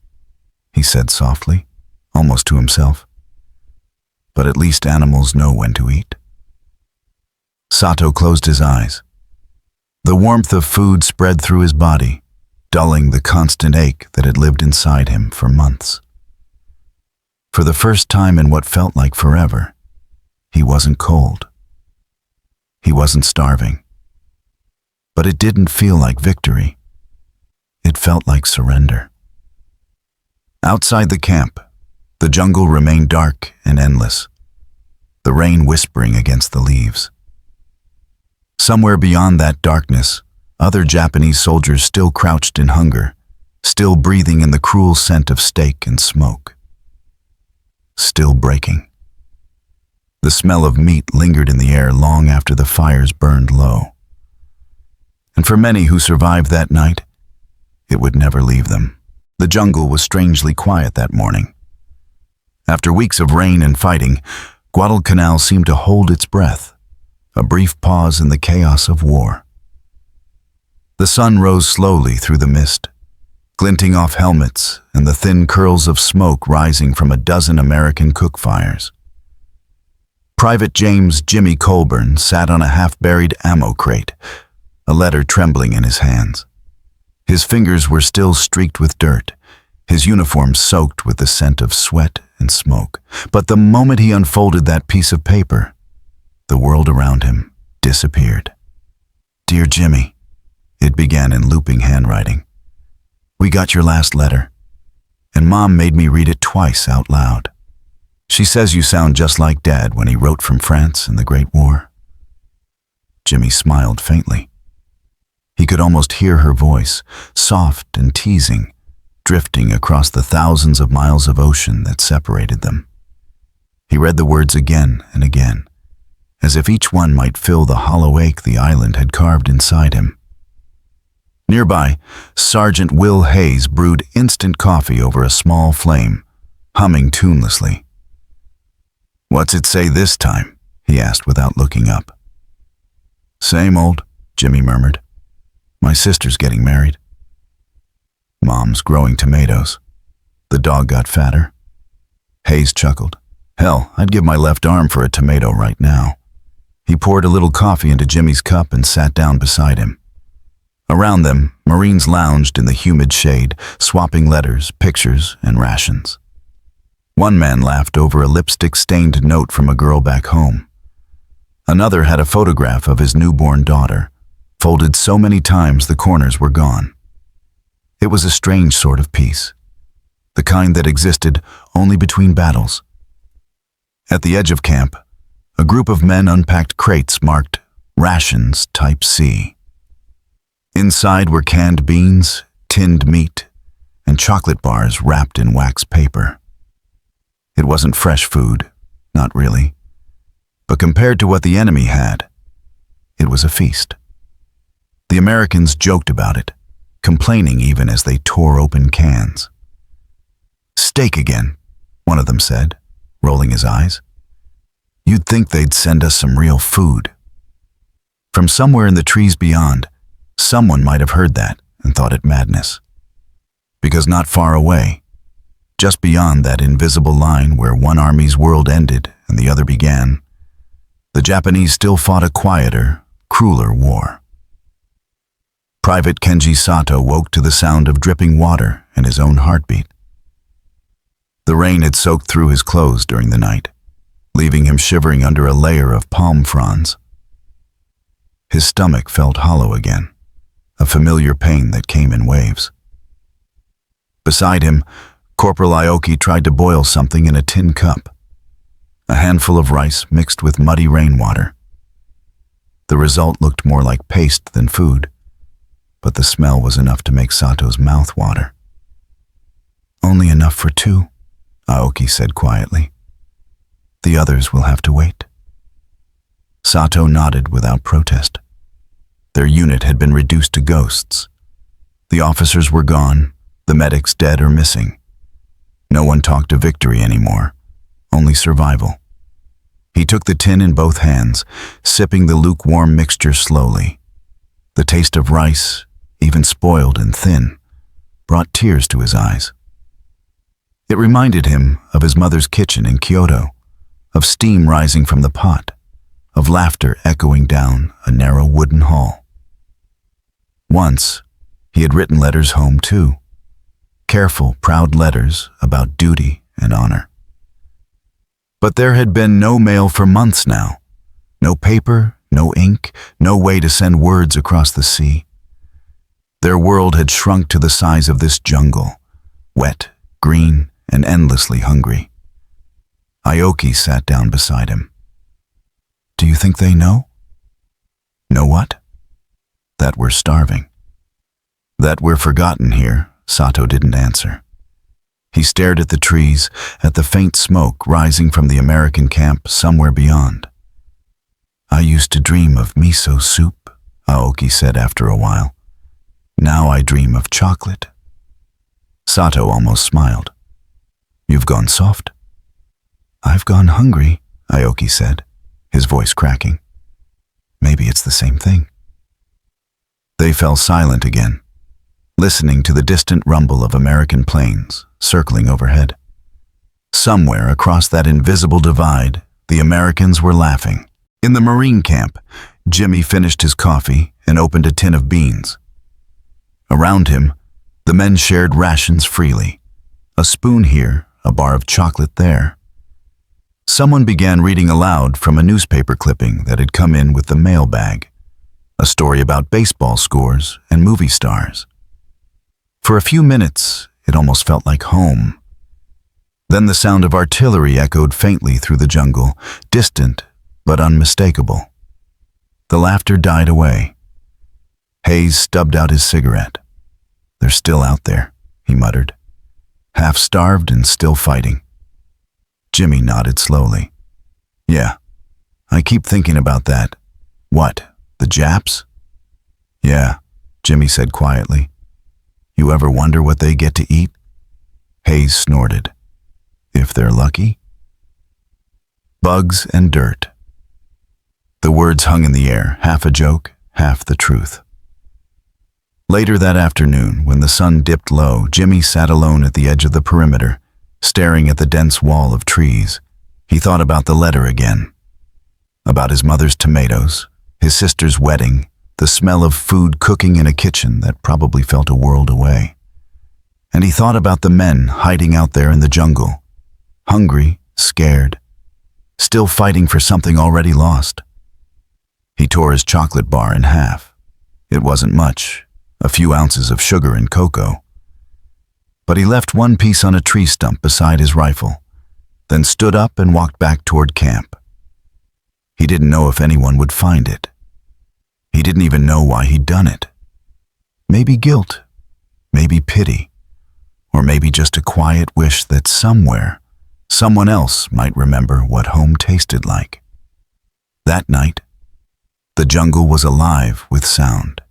he said softly, almost to himself. "But at least animals know when to eat." Sato closed his eyes. The warmth of food spread through his body, dulling the constant ache that had lived inside him for months. For the first time in what felt like forever, he wasn't cold. He wasn't starving. But it didn't feel like victory. It felt like surrender. Outside the camp, the jungle remained dark and endless, the rain whispering against the leaves. Somewhere beyond that darkness, Other Japanese soldiers still crouched in hunger, still breathing in the cruel scent of steak and smoke. Still breaking. The smell of meat lingered in the air long after the fires burned low. And for many who survived that night, it would never leave them. The jungle was strangely quiet that morning. After weeks of rain and fighting, Guadalcanal seemed to hold its breath, a brief pause in the chaos of war. The sun rose slowly through the mist, glinting off helmets and the thin curls of smoke rising from a dozen American cook fires. Private James Jimmy Colburn sat on a half-buried ammo crate, a letter trembling in his hands. His fingers were still streaked with dirt, his uniform soaked with the scent of sweat and smoke. But the moment he unfolded that piece of paper, the world around him disappeared. "Dear Jimmy," it began in looping handwriting. "We got your last letter, and Mom made me read it twice out loud. She says you sound just like Dad when he wrote from France in the Great War." Jimmy smiled faintly. He could almost hear her voice, soft and teasing, drifting across the thousands of miles of ocean that separated them. He read the words again and again, as if each one might fill the hollow ache the island had carved inside him. Nearby, Sergeant Will Hayes brewed instant coffee over a small flame, humming tunelessly. "What's it say this time?" he asked without looking up. "Same old," Jimmy murmured. "My sister's getting married. Mom's growing tomatoes. The dog got fatter." Hayes chuckled. "Hell, I'd give my left arm for a tomato right now." He poured a little coffee into Jimmy's cup and sat down beside him. Around them, Marines lounged in the humid shade, swapping letters, pictures, and rations. One man laughed over a lipstick-stained note from a girl back home. Another had a photograph of his newborn daughter, folded so many times the corners were gone. It was a strange sort of peace, the kind that existed only between battles. At the edge of camp, a group of men unpacked crates marked Rations Type C. Inside were canned beans, tinned meat, and chocolate bars wrapped in wax paper. It wasn't fresh food, not really, but compared to what the enemy had, it was a feast. The Americans joked about it, complaining even as they tore open cans. "Steak again," one of them said, rolling his eyes. "You'd think they'd send us some real food." From somewhere in the trees beyond, someone might have heard that and thought it madness. Because not far away, just beyond that invisible line where one army's world ended and the other began, the Japanese still fought a quieter, crueler war. Private Kenji Sato woke to the sound of dripping water and his own heartbeat. The rain had soaked through his clothes during the night, leaving him shivering under a layer of palm fronds. His stomach felt hollow again, a familiar pain that came in waves. Beside him, Corporal Aoki tried to boil something in a tin cup, a handful of rice mixed with muddy rainwater. The result looked more like paste than food, but the smell was enough to make Sato's mouth water. "Only enough for two," Aoki said quietly. "The others will have to wait." Sato nodded without protest. Their unit had been reduced to ghosts. The officers were gone, the medics dead or missing. No one talked of victory anymore, only survival. He took the tin in both hands, sipping the lukewarm mixture slowly. The taste of rice, even spoiled and thin, brought tears to his eyes. It reminded him of his mother's kitchen in Kyoto, of steam rising from the pot, of laughter echoing down a narrow wooden hall. Once, he had written letters home too, careful, proud letters about duty and honor. But there had been no mail for months now, no paper, no ink, no way to send words across the sea. Their world had shrunk to the size of this jungle, wet, green, and endlessly hungry. Aoki sat down beside him. "Do you think they know?" "Know what?" That we're starving. That we're forgotten here, Sato didn't answer. He stared at the trees, at the faint smoke rising from the American camp somewhere beyond. I used to dream of miso soup, Aoki said after a while. Now I dream of chocolate. Sato almost smiled. You've gone soft. I've gone hungry, Aoki said, his voice cracking. Maybe it's the same thing. They fell silent again, listening to the distant rumble of American planes circling overhead. Somewhere across that invisible divide, the Americans were laughing. In the Marine camp, Jimmy finished his coffee and opened a tin of beans. Around him, the men shared rations freely. A spoon here, a bar of chocolate there. Someone began reading aloud from a newspaper clipping that had come in with the mailbag, a story about baseball scores and movie stars. For a few minutes, it almost felt like home. Then the sound of artillery echoed faintly through the jungle, distant but unmistakable. The laughter died away. Hayes stubbed out his cigarette. They're still out there, he muttered, half-starved and still fighting. Jimmy nodded slowly. Yeah, I keep thinking about that. What, the Japs? Yeah, Jimmy said quietly. You ever wonder what they get to eat? Hayes snorted. If they're lucky? Bugs and dirt. The words hung in the air, half a joke, half the truth. Later that afternoon, when the sun dipped low, Jimmy sat alone at the edge of the perimeter, staring at the dense wall of trees. He thought about the letter again. About his mother's tomatoes, his sister's wedding, the smell of food cooking in a kitchen that probably felt a world away. And he thought about the men hiding out there in the jungle, hungry, scared, still fighting for something already lost. He tore his chocolate bar in half. It wasn't much, a few ounces of sugar and cocoa. But he left one piece on a tree stump beside his rifle, then stood up and walked back toward camp. He didn't know if anyone would find it. He didn't even know why he'd done it. Maybe guilt, maybe pity, or maybe just a quiet wish that somewhere, someone else might remember what home tasted like. That night, the jungle was alive with sound.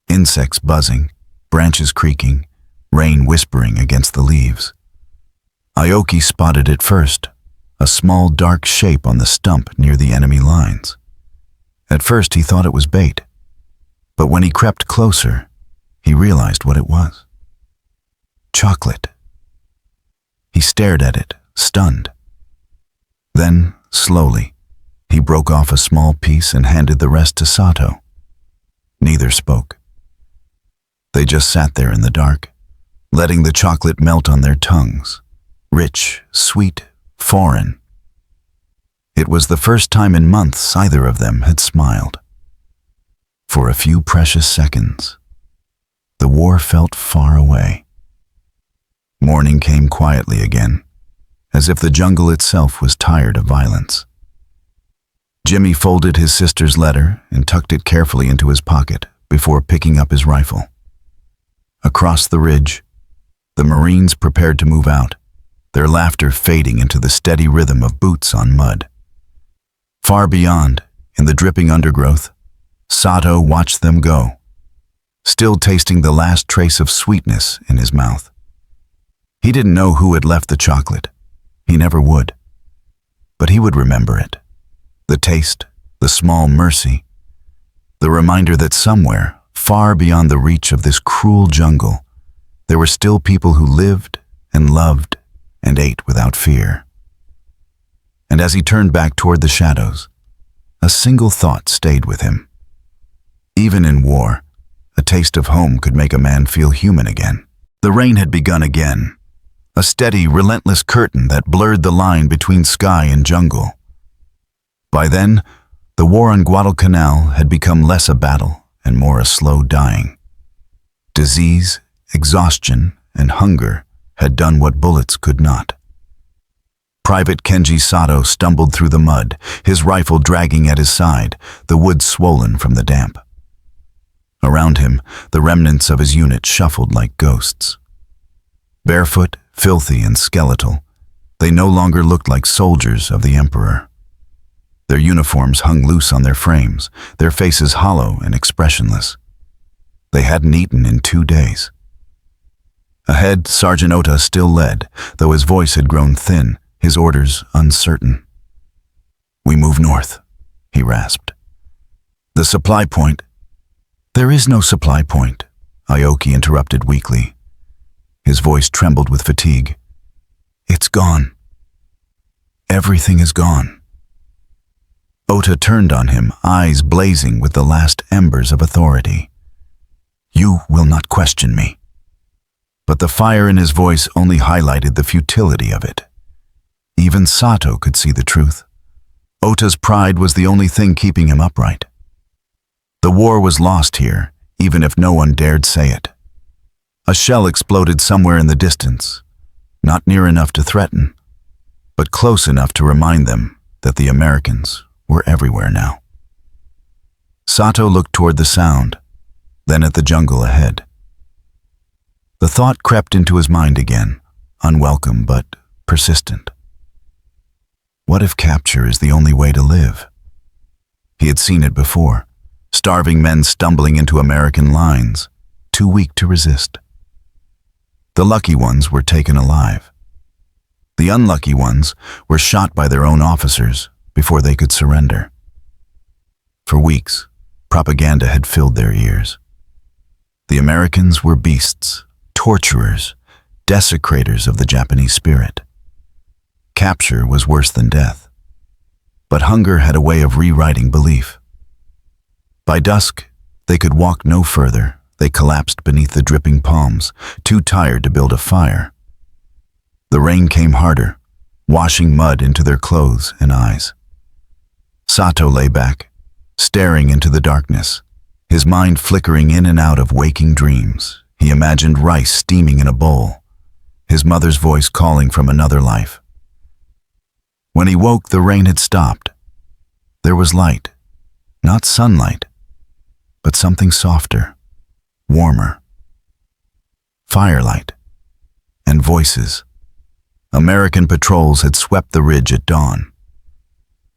Insects buzzing, branches creaking, rain whispering against the leaves. Aoki spotted it first, a small dark shape on the stump near the enemy lines. At first he thought it was bait, but when he crept closer, he realized what it was. Chocolate. He stared at it, stunned. Then, slowly, he broke off a small piece and handed the rest to Sato. Neither spoke. They just sat there in the dark, letting the chocolate melt on their tongues, rich, sweet, foreign. It was the first time in months either of them had smiled. For a few precious seconds, the war felt far away. Morning came quietly again, as if the jungle itself was tired of violence. Jimmy folded his sister's letter and tucked it carefully into his pocket before picking up his rifle. Across the ridge, the Marines prepared to move out, their laughter fading into the steady rhythm of boots on mud. Far beyond, in the dripping undergrowth, Sato watched them go, still tasting the last trace of sweetness in his mouth. He didn't know who had left the chocolate. He never would. But he would remember it. The taste, the small mercy, the reminder that somewhere, far beyond the reach of this cruel jungle, there were still people who lived and loved and ate without fear. And as he turned back toward the shadows, a single thought stayed with him. Even in war, a taste of home could make a man feel human again. The rain had begun again, a steady, relentless curtain that blurred the line between sky and jungle. By then, the war on Guadalcanal had become less a battle and more a slow dying. Disease, exhaustion, and hunger had done what bullets could not. Private Kenji Sato stumbled through the mud, his rifle dragging at his side, the wood swollen from the damp. Around him, the remnants of his unit shuffled like ghosts. Barefoot, filthy, and skeletal, they no longer looked like soldiers of the Emperor. Their uniforms hung loose on their frames, their faces hollow and expressionless. They hadn't eaten in 2 days. Ahead, Sergeant Ota still led, though his voice had grown thin, his orders uncertain. "We move north," he rasped. "The supply point—" "There is no supply point," Aoki interrupted weakly. His voice trembled with fatigue. "It's gone. Everything is gone." Ota turned on him, eyes blazing with the last embers of authority. "You will not question me." But the fire in his voice only highlighted the futility of it. Even Sato could see the truth. Ota's pride was the only thing keeping him upright. The war was lost here, even if no one dared say it. A shell exploded somewhere in the distance, not near enough to threaten, but close enough to remind them that the Americans were everywhere now. Sato looked toward the sound, then at the jungle ahead. The thought crept into his mind again, unwelcome but persistent. What if capture is the only way to live? He had seen it before, starving men stumbling into American lines, too weak to resist. The lucky ones were taken alive. The unlucky ones were shot by their own officers before they could surrender. For weeks, propaganda had filled their ears. The Americans were beasts, torturers, desecrators of the Japanese spirit. Capture was worse than death. But hunger had a way of rewriting belief. By dusk, they could walk no further. They collapsed beneath the dripping palms, too tired to build a fire. The rain came harder, washing mud into their clothes and eyes. Sato lay back, staring into the darkness, his mind flickering in and out of waking dreams. He imagined rice steaming in a bowl, his mother's voice calling from another life. When he woke, the rain had stopped. There was light, not sunlight, but something softer, warmer. Firelight and voices. American patrols had swept the ridge at dawn.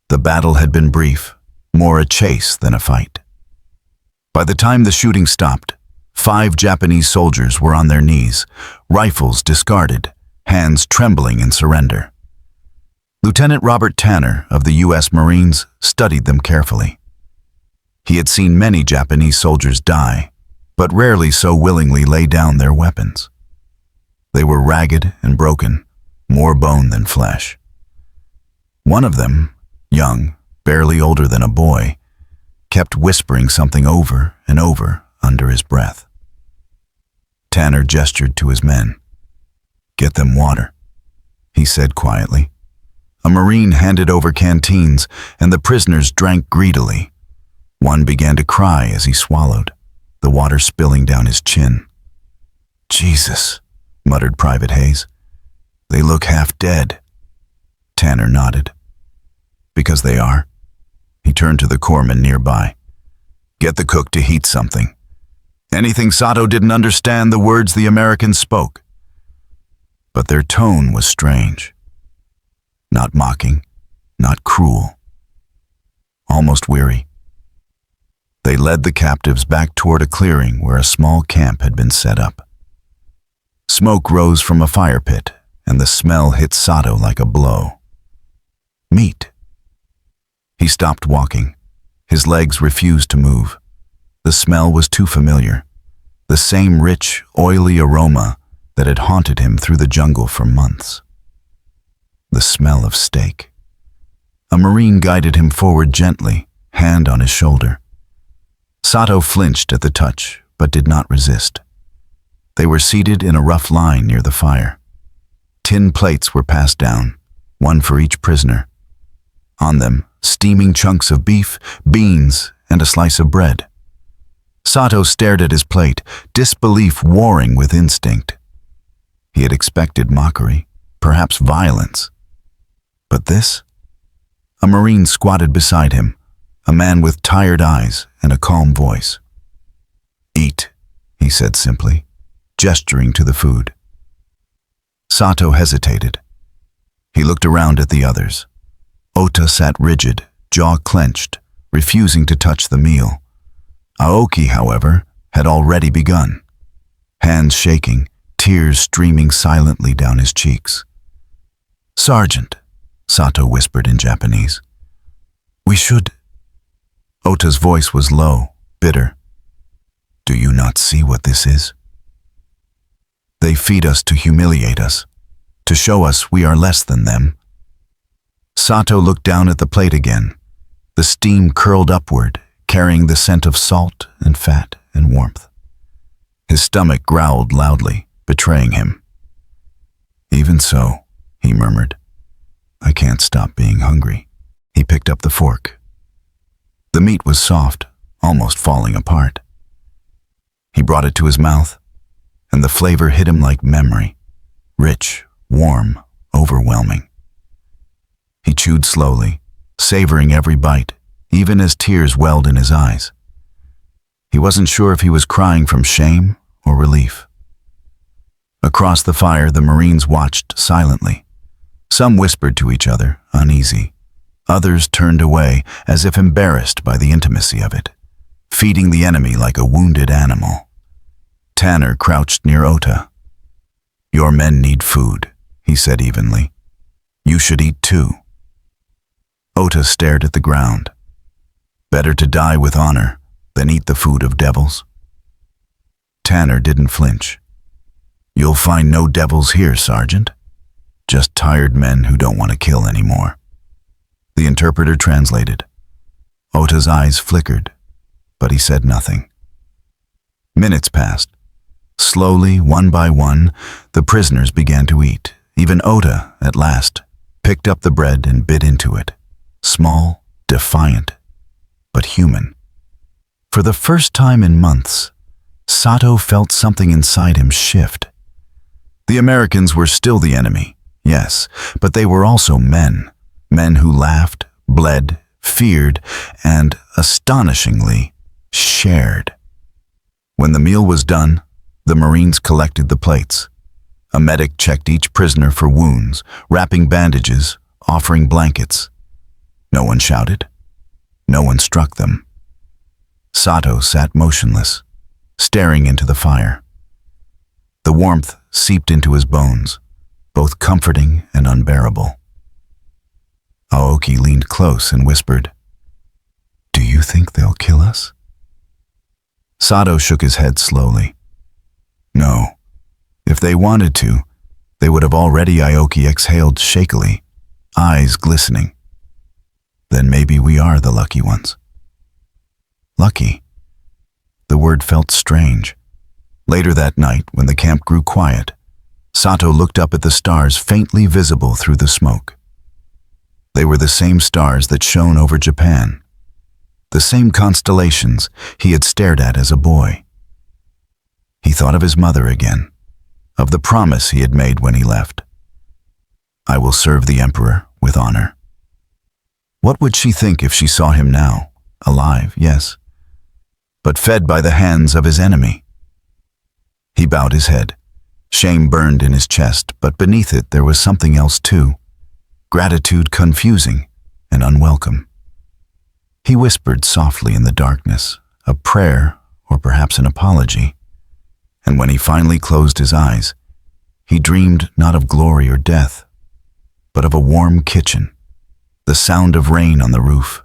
The battle had been brief, more a chase than a fight. By the time the shooting stopped, 5 Japanese soldiers were on their knees, rifles discarded, hands trembling in surrender. Lieutenant Robert Tanner of the U.S. Marines studied them carefully. He had seen many Japanese soldiers die, but rarely so willingly lay down their weapons. They were ragged and broken, more bone than flesh. One of them, young, barely older than a boy, kept whispering something over and over under his breath. Tanner gestured to his men. "Get them water," he said quietly. A Marine handed over canteens, and the prisoners drank greedily. One began to cry as he swallowed, the water spilling down his chin. "Jesus," muttered Private Hayes. "They look half dead." Tanner nodded. "Because they are." He turned to the corpsman nearby. "Get the cook to heat something." Anything Sato didn't understand the words the Americans spoke. But their tone was strange. Not mocking, not cruel. Almost weary. They led the captives back toward a clearing where a small camp had been set up. Smoke rose from a fire pit, and the smell hit Sato like a blow. Meat. He stopped walking. His legs refused to move. The smell was too familiar. The same rich, oily aroma that had haunted him through the jungle for months. The smell of steak. A Marine guided him forward gently, hand on his shoulder. Sato flinched at the touch, but did not resist. They were seated in a rough line near the fire. Tin plates were passed down, one for each prisoner. On them, steaming chunks of beef, beans, and a slice of bread. Sato stared at his plate, disbelief warring with instinct. He had expected mockery, perhaps violence. But this? A Marine squatted beside him, a man with tired eyes and a calm voice. Eat, he said simply, gesturing to the food. Sato hesitated. He looked around at the others. Ota sat rigid, jaw clenched, refusing to touch the meal. Aoki, however, had already begun. Hands shaking, tears streaming silently down his cheeks. "Sergeant," Sato whispered in Japanese. "We should—" Ota's voice was low, bitter. "Do you not see what this is? They feed us to humiliate us, to show us we are less than them." Sato looked down at the plate again. The steam curled upward, carrying the scent of salt and fat and warmth. His stomach growled loudly, betraying him. "Even so," he murmured, "I can't stop being hungry." He picked up the fork. The meat was soft, almost falling apart. He brought it to his mouth, and the flavor hit him like memory, rich, warm, overwhelming. He chewed slowly, savoring every bite, even as tears welled in his eyes. He wasn't sure if he was crying from shame or relief. Across the fire, the Marines watched silently. Some whispered to each other, uneasy. Others turned away, as if embarrassed by the intimacy of it, feeding the enemy like a wounded animal. Tanner crouched near Ota. "Your men need food," he said evenly. "You should eat too." Ota stared at the ground. Better to die with honor than eat the food of devils. Tanner didn't flinch. "You'll find no devils here, Sergeant. Just tired men who don't want to kill anymore." The interpreter translated. Ota's eyes flickered, but he said nothing. Minutes passed. Slowly, one by one, the prisoners began to eat. Even Ota, at last, picked up the bread and bit into it. Small, defiant, but human. For the first time in months, Sato felt something inside him shift. The Americans were still the enemy, yes, but they were also men. Men who laughed, bled, feared, and, astonishingly, shared. When the meal was done, the Marines collected the plates. A medic checked each prisoner for wounds, wrapping bandages, offering blankets. No one shouted. No one struck them. Sato sat motionless, staring into the fire. The warmth seeped into his bones, both comforting and unbearable. Aoki leaned close and whispered, "Do you think they'll kill us?" Sato shook his head slowly. "No. If they wanted to, they would have already." Aoki exhaled shakily, eyes glistening. "Then maybe we are the lucky ones." Lucky? The word felt strange. Later that night, when the camp grew quiet, Sato looked up at the stars faintly visible through the smoke. They were the same stars that shone over Japan, the same constellations he had stared at as a boy. He thought of his mother again, of the promise he had made when he left. "I will serve the Emperor with honor." What would she think if she saw him now? Alive, yes, but fed by the hands of his enemy. He bowed his head. Shame burned in his chest, but beneath it there was something else too. Gratitude confusing and unwelcome. He whispered softly in the darkness, a prayer or perhaps an apology. And when he finally closed his eyes, he dreamed not of glory or death, but of a warm kitchen, the sound of rain on the roof,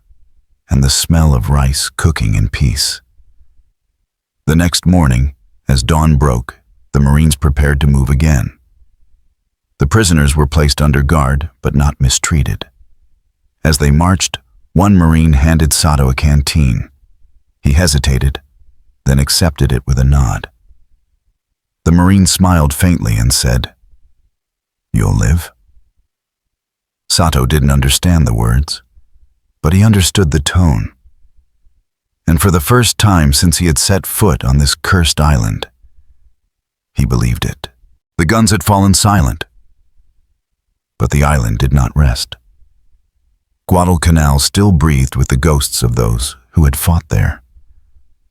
and the smell of rice cooking in peace. The next morning, as dawn broke, the Marines prepared to move again. The prisoners were placed under guard, but not mistreated. As they marched, one Marine handed Sato a canteen. He hesitated, then accepted it with a nod. The Marine smiled faintly and said, "You'll live?" Sato didn't understand the words, but he understood the tone. And for the first time since he had set foot on this cursed island, he believed it. The guns had fallen silent, but the island did not rest. Guadalcanal still breathed with the ghosts of those who had fought there.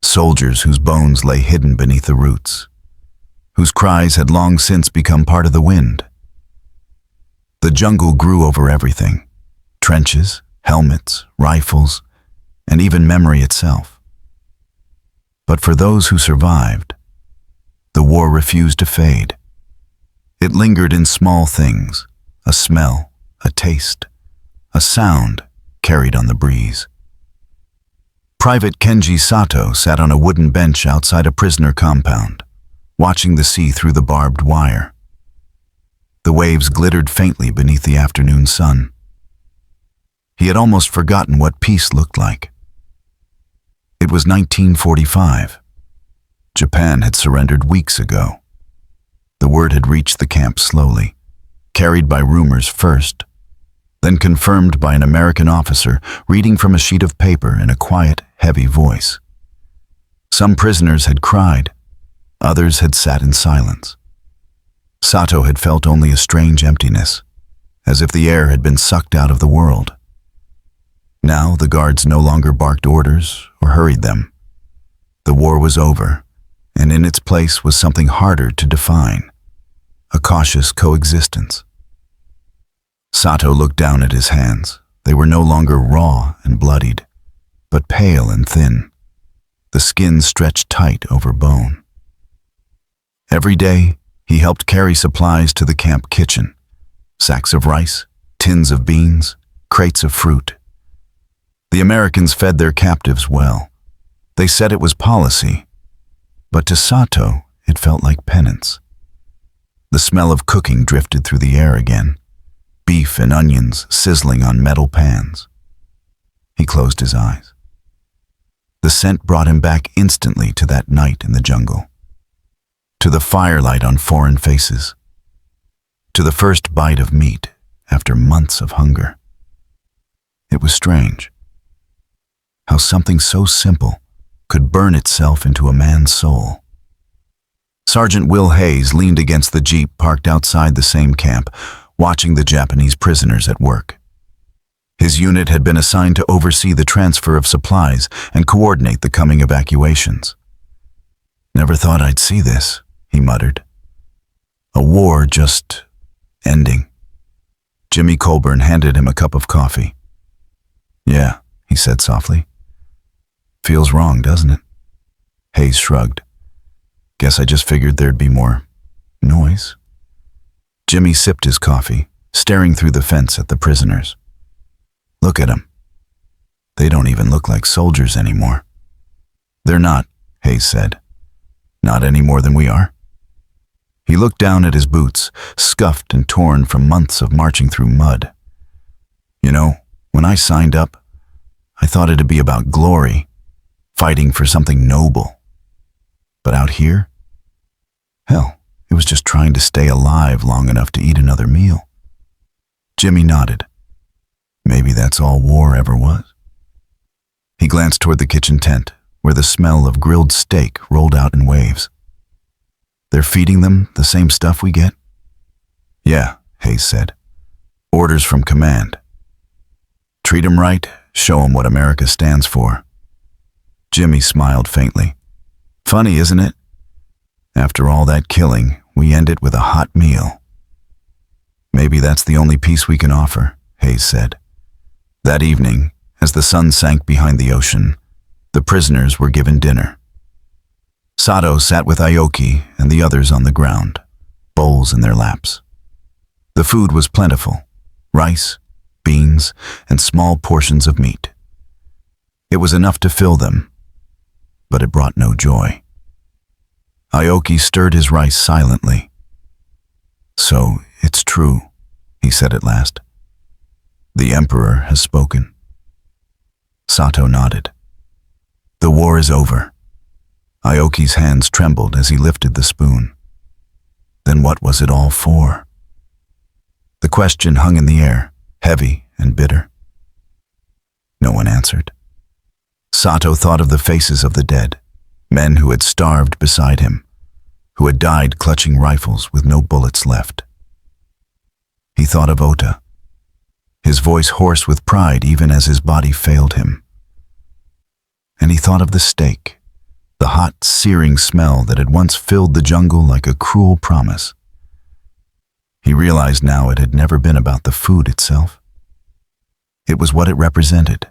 soldiers whose bones lay hidden beneath the roots, whose cries had long since become part of the wind. The jungle grew over everything: trenches, helmets, rifles, and even memory itself. But for those who survived, the war refused to fade. It lingered in small things: a smell, a taste, a sound carried on the breeze. Private Kenji Sato sat on a wooden bench outside a prisoner compound, watching the sea through the barbed wire. The waves glittered faintly beneath the afternoon sun. He had almost forgotten what peace looked like. It was 1945. Japan had surrendered weeks ago. The word had reached the camp slowly, carried by rumors first, then confirmed by an American officer reading from a sheet of paper in a quiet, heavy voice. Some prisoners had cried, others had sat in silence. Sato had felt only a strange emptiness, as if the air had been sucked out of the world. Now the guards no longer barked orders or hurried them. The war was over, and in its place was something harder to define: a cautious coexistence. Sato looked down at his hands. They were no longer raw and bloodied, but pale and thin, the skin stretched tight over bone. Every day, he helped carry supplies to the camp kitchen: sacks of rice, tins of beans, crates of fruit. The Americans fed their captives well. They said it was policy, but to Sato, it felt like penance. The smell of cooking drifted through the air again, beef and onions sizzling on metal pans. He closed his eyes. The scent brought him back instantly to that night in the jungle, to the firelight on foreign faces, to the first bite of meat after months of hunger. It was strange how something so simple could burn itself into a man's soul. Sergeant Will Hayes leaned against the jeep parked outside the same camp, watching the Japanese prisoners at work. His unit had been assigned to oversee the transfer of supplies and coordinate the coming evacuations. "Never thought I'd see this," he muttered. "A war just ending." Jimmy Colburn handed him a cup of coffee. "Yeah," he said softly. "Feels wrong, doesn't it?" Hayes shrugged. "Guess I just figured there'd be more noise." Jimmy sipped his coffee, staring through the fence at the prisoners. "Look at them. They don't even look like soldiers anymore." "They're not," Hayes said. "Not any more than we are." He looked down at his boots, scuffed and torn from months of marching through mud. "You know, when I signed up, I thought it'd be about glory, fighting for something noble. But out here, hell, it was just trying to stay alive long enough to eat another meal." Jimmy nodded. Maybe that's all war ever was. He glanced toward the kitchen tent, where the smell of grilled steak rolled out in waves. "They're feeding them the same stuff we get?" "Yeah," Hayes said. "Orders from command. Treat 'em right, show 'em what America stands for." Jimmy smiled faintly. "Funny, isn't it? After all that killing, we end it with a hot meal." "Maybe that's the only peace we can offer," Hayes said. That evening, as the sun sank behind the ocean, the prisoners were given dinner. Sato sat with Aoki and the others on the ground, bowls in their laps. The food was plentiful: rice, beans, and small portions of meat. It was enough to fill them, but it brought no joy. Aoki stirred his rice silently. "So it's true," he said at last. "The Emperor has spoken." Sato nodded. "The war is over." Aoki's hands trembled as he lifted the spoon. Then what was it all for? The question hung in the air, heavy and bitter. No one answered. Sato thought of the faces of the dead, men who had starved beside him, who had died clutching rifles with no bullets left. He thought of Ota, his voice hoarse with pride even as his body failed him. And he thought of the steak, the hot, searing smell that had once filled the jungle like a cruel promise. He realized now it had never been about the food itself. It was what it represented.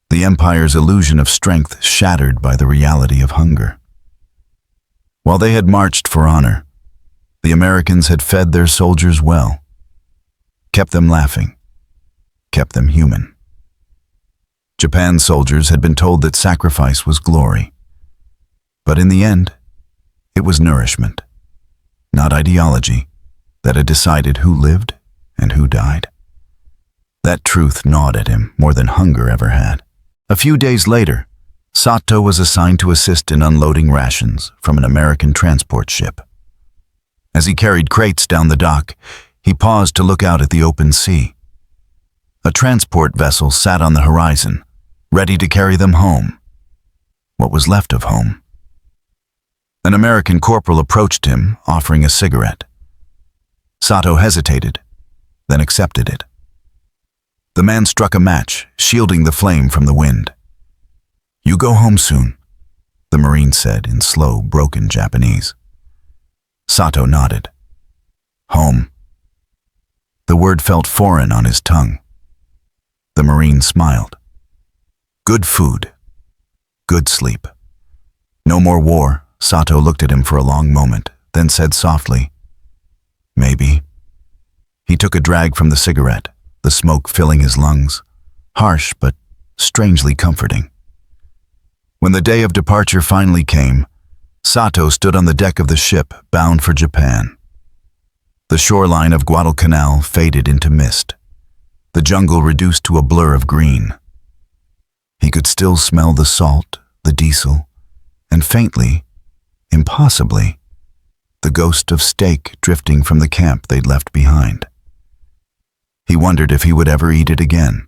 The Empire's illusion of strength shattered by the reality of hunger. While they had marched for honor, the Americans had fed their soldiers well, kept them laughing, kept them human. Japan's soldiers had been told that sacrifice was glory. But in the end, it was nourishment, not ideology, that had decided who lived and who died. That truth gnawed at him more than hunger ever had. A few days later, Sato was assigned to assist in unloading rations from an American transport ship. As he carried crates down the dock, he paused to look out at the open sea. A transport vessel sat on the horizon, ready to carry them home. What was left of home. An American corporal approached him, offering a cigarette. Sato hesitated, then accepted it. The man struck a match, shielding the flame from the wind. "You go home soon," the Marine said in slow, broken Japanese. Sato nodded. Home. The word felt foreign on his tongue. The Marine smiled. Good food. Good sleep. No more war. Sato looked at him for a long moment, then said softly, "Maybe." He took a drag from the cigarette, the smoke filling his lungs, harsh but strangely comforting. When the day of departure finally came, Sato stood on the deck of the ship bound for Japan. The shoreline of Guadalcanal faded into mist, the jungle reduced to a blur of green. He could still smell the salt, the diesel, and faintly, impossibly, the ghost of steak drifting from the camp they'd left behind. He wondered if he would ever eat it again,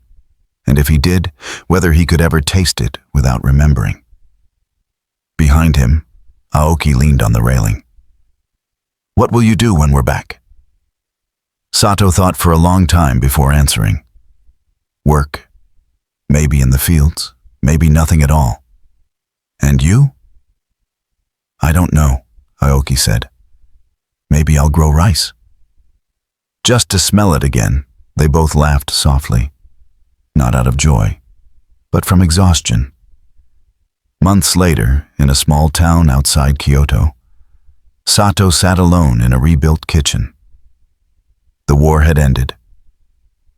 and if he did, whether he could ever taste it without remembering. Behind him, Aoki leaned on the railing. "What will you do when we're back?" Sato thought for a long time before answering. "Work. Maybe in the fields, maybe nothing at all. And you?" "I don't know," Aoki said. "Maybe I'll grow rice." Just to smell it again, they both laughed softly, not out of joy, but from exhaustion. Months later, in a small town outside Kyoto, Sato sat alone in a rebuilt kitchen. The war had ended,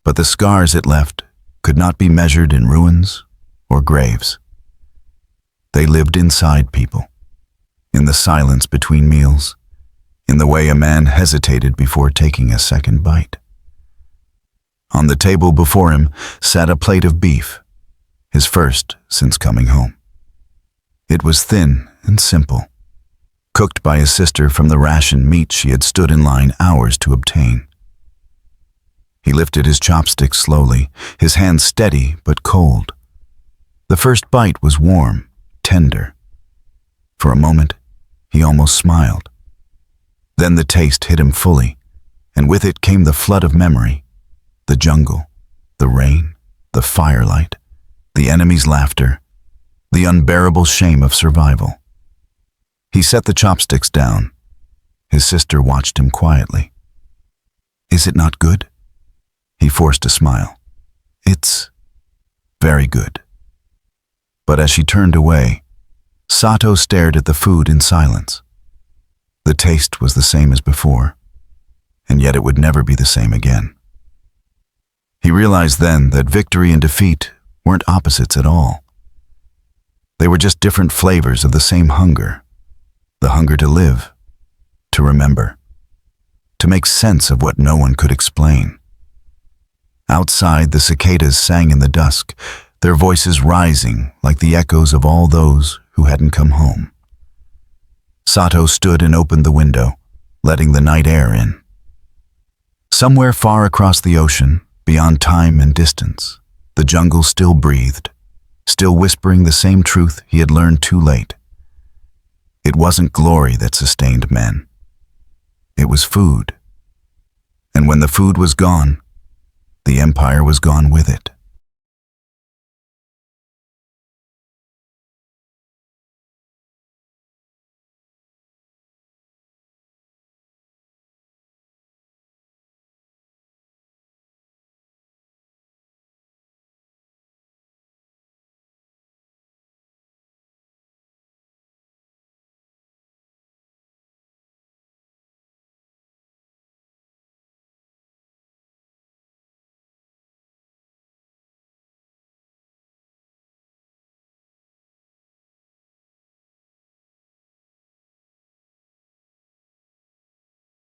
but the scars it left could not be measured in ruins or graves. They lived inside people, in the silence between meals, in the way a man hesitated before taking a second bite. On the table before him sat a plate of beef, his first since coming home. It was thin and simple, cooked by his sister from the ration meat she had stood in line hours to obtain. He lifted his chopsticks slowly, his hands steady but cold. The first bite was warm, tender. For a moment, he almost smiled. Then the taste hit him fully, and with it came the flood of memory. The jungle, the rain, the firelight, the enemy's laughter, the unbearable shame of survival. He set the chopsticks down. His sister watched him quietly. "Is it not good?" He forced a smile. "It's very good." But as she turned away, Sato stared at the food in silence. The taste was the same as before, and yet it would never be the same again. He realized then that victory and defeat weren't opposites at all. They were just different flavors of the same hunger, the hunger to live, to remember, to make sense of what no one could explain. Outside, the cicadas sang in the dusk, their voices rising like the echoes of all those who hadn't come home. Sato stood and opened the window, letting the night air in. Somewhere far across the ocean, beyond time and distance, the jungle still breathed, still whispering the same truth he had learned too late. It wasn't glory that sustained men. It was food. And when the food was gone, the empire was gone with it.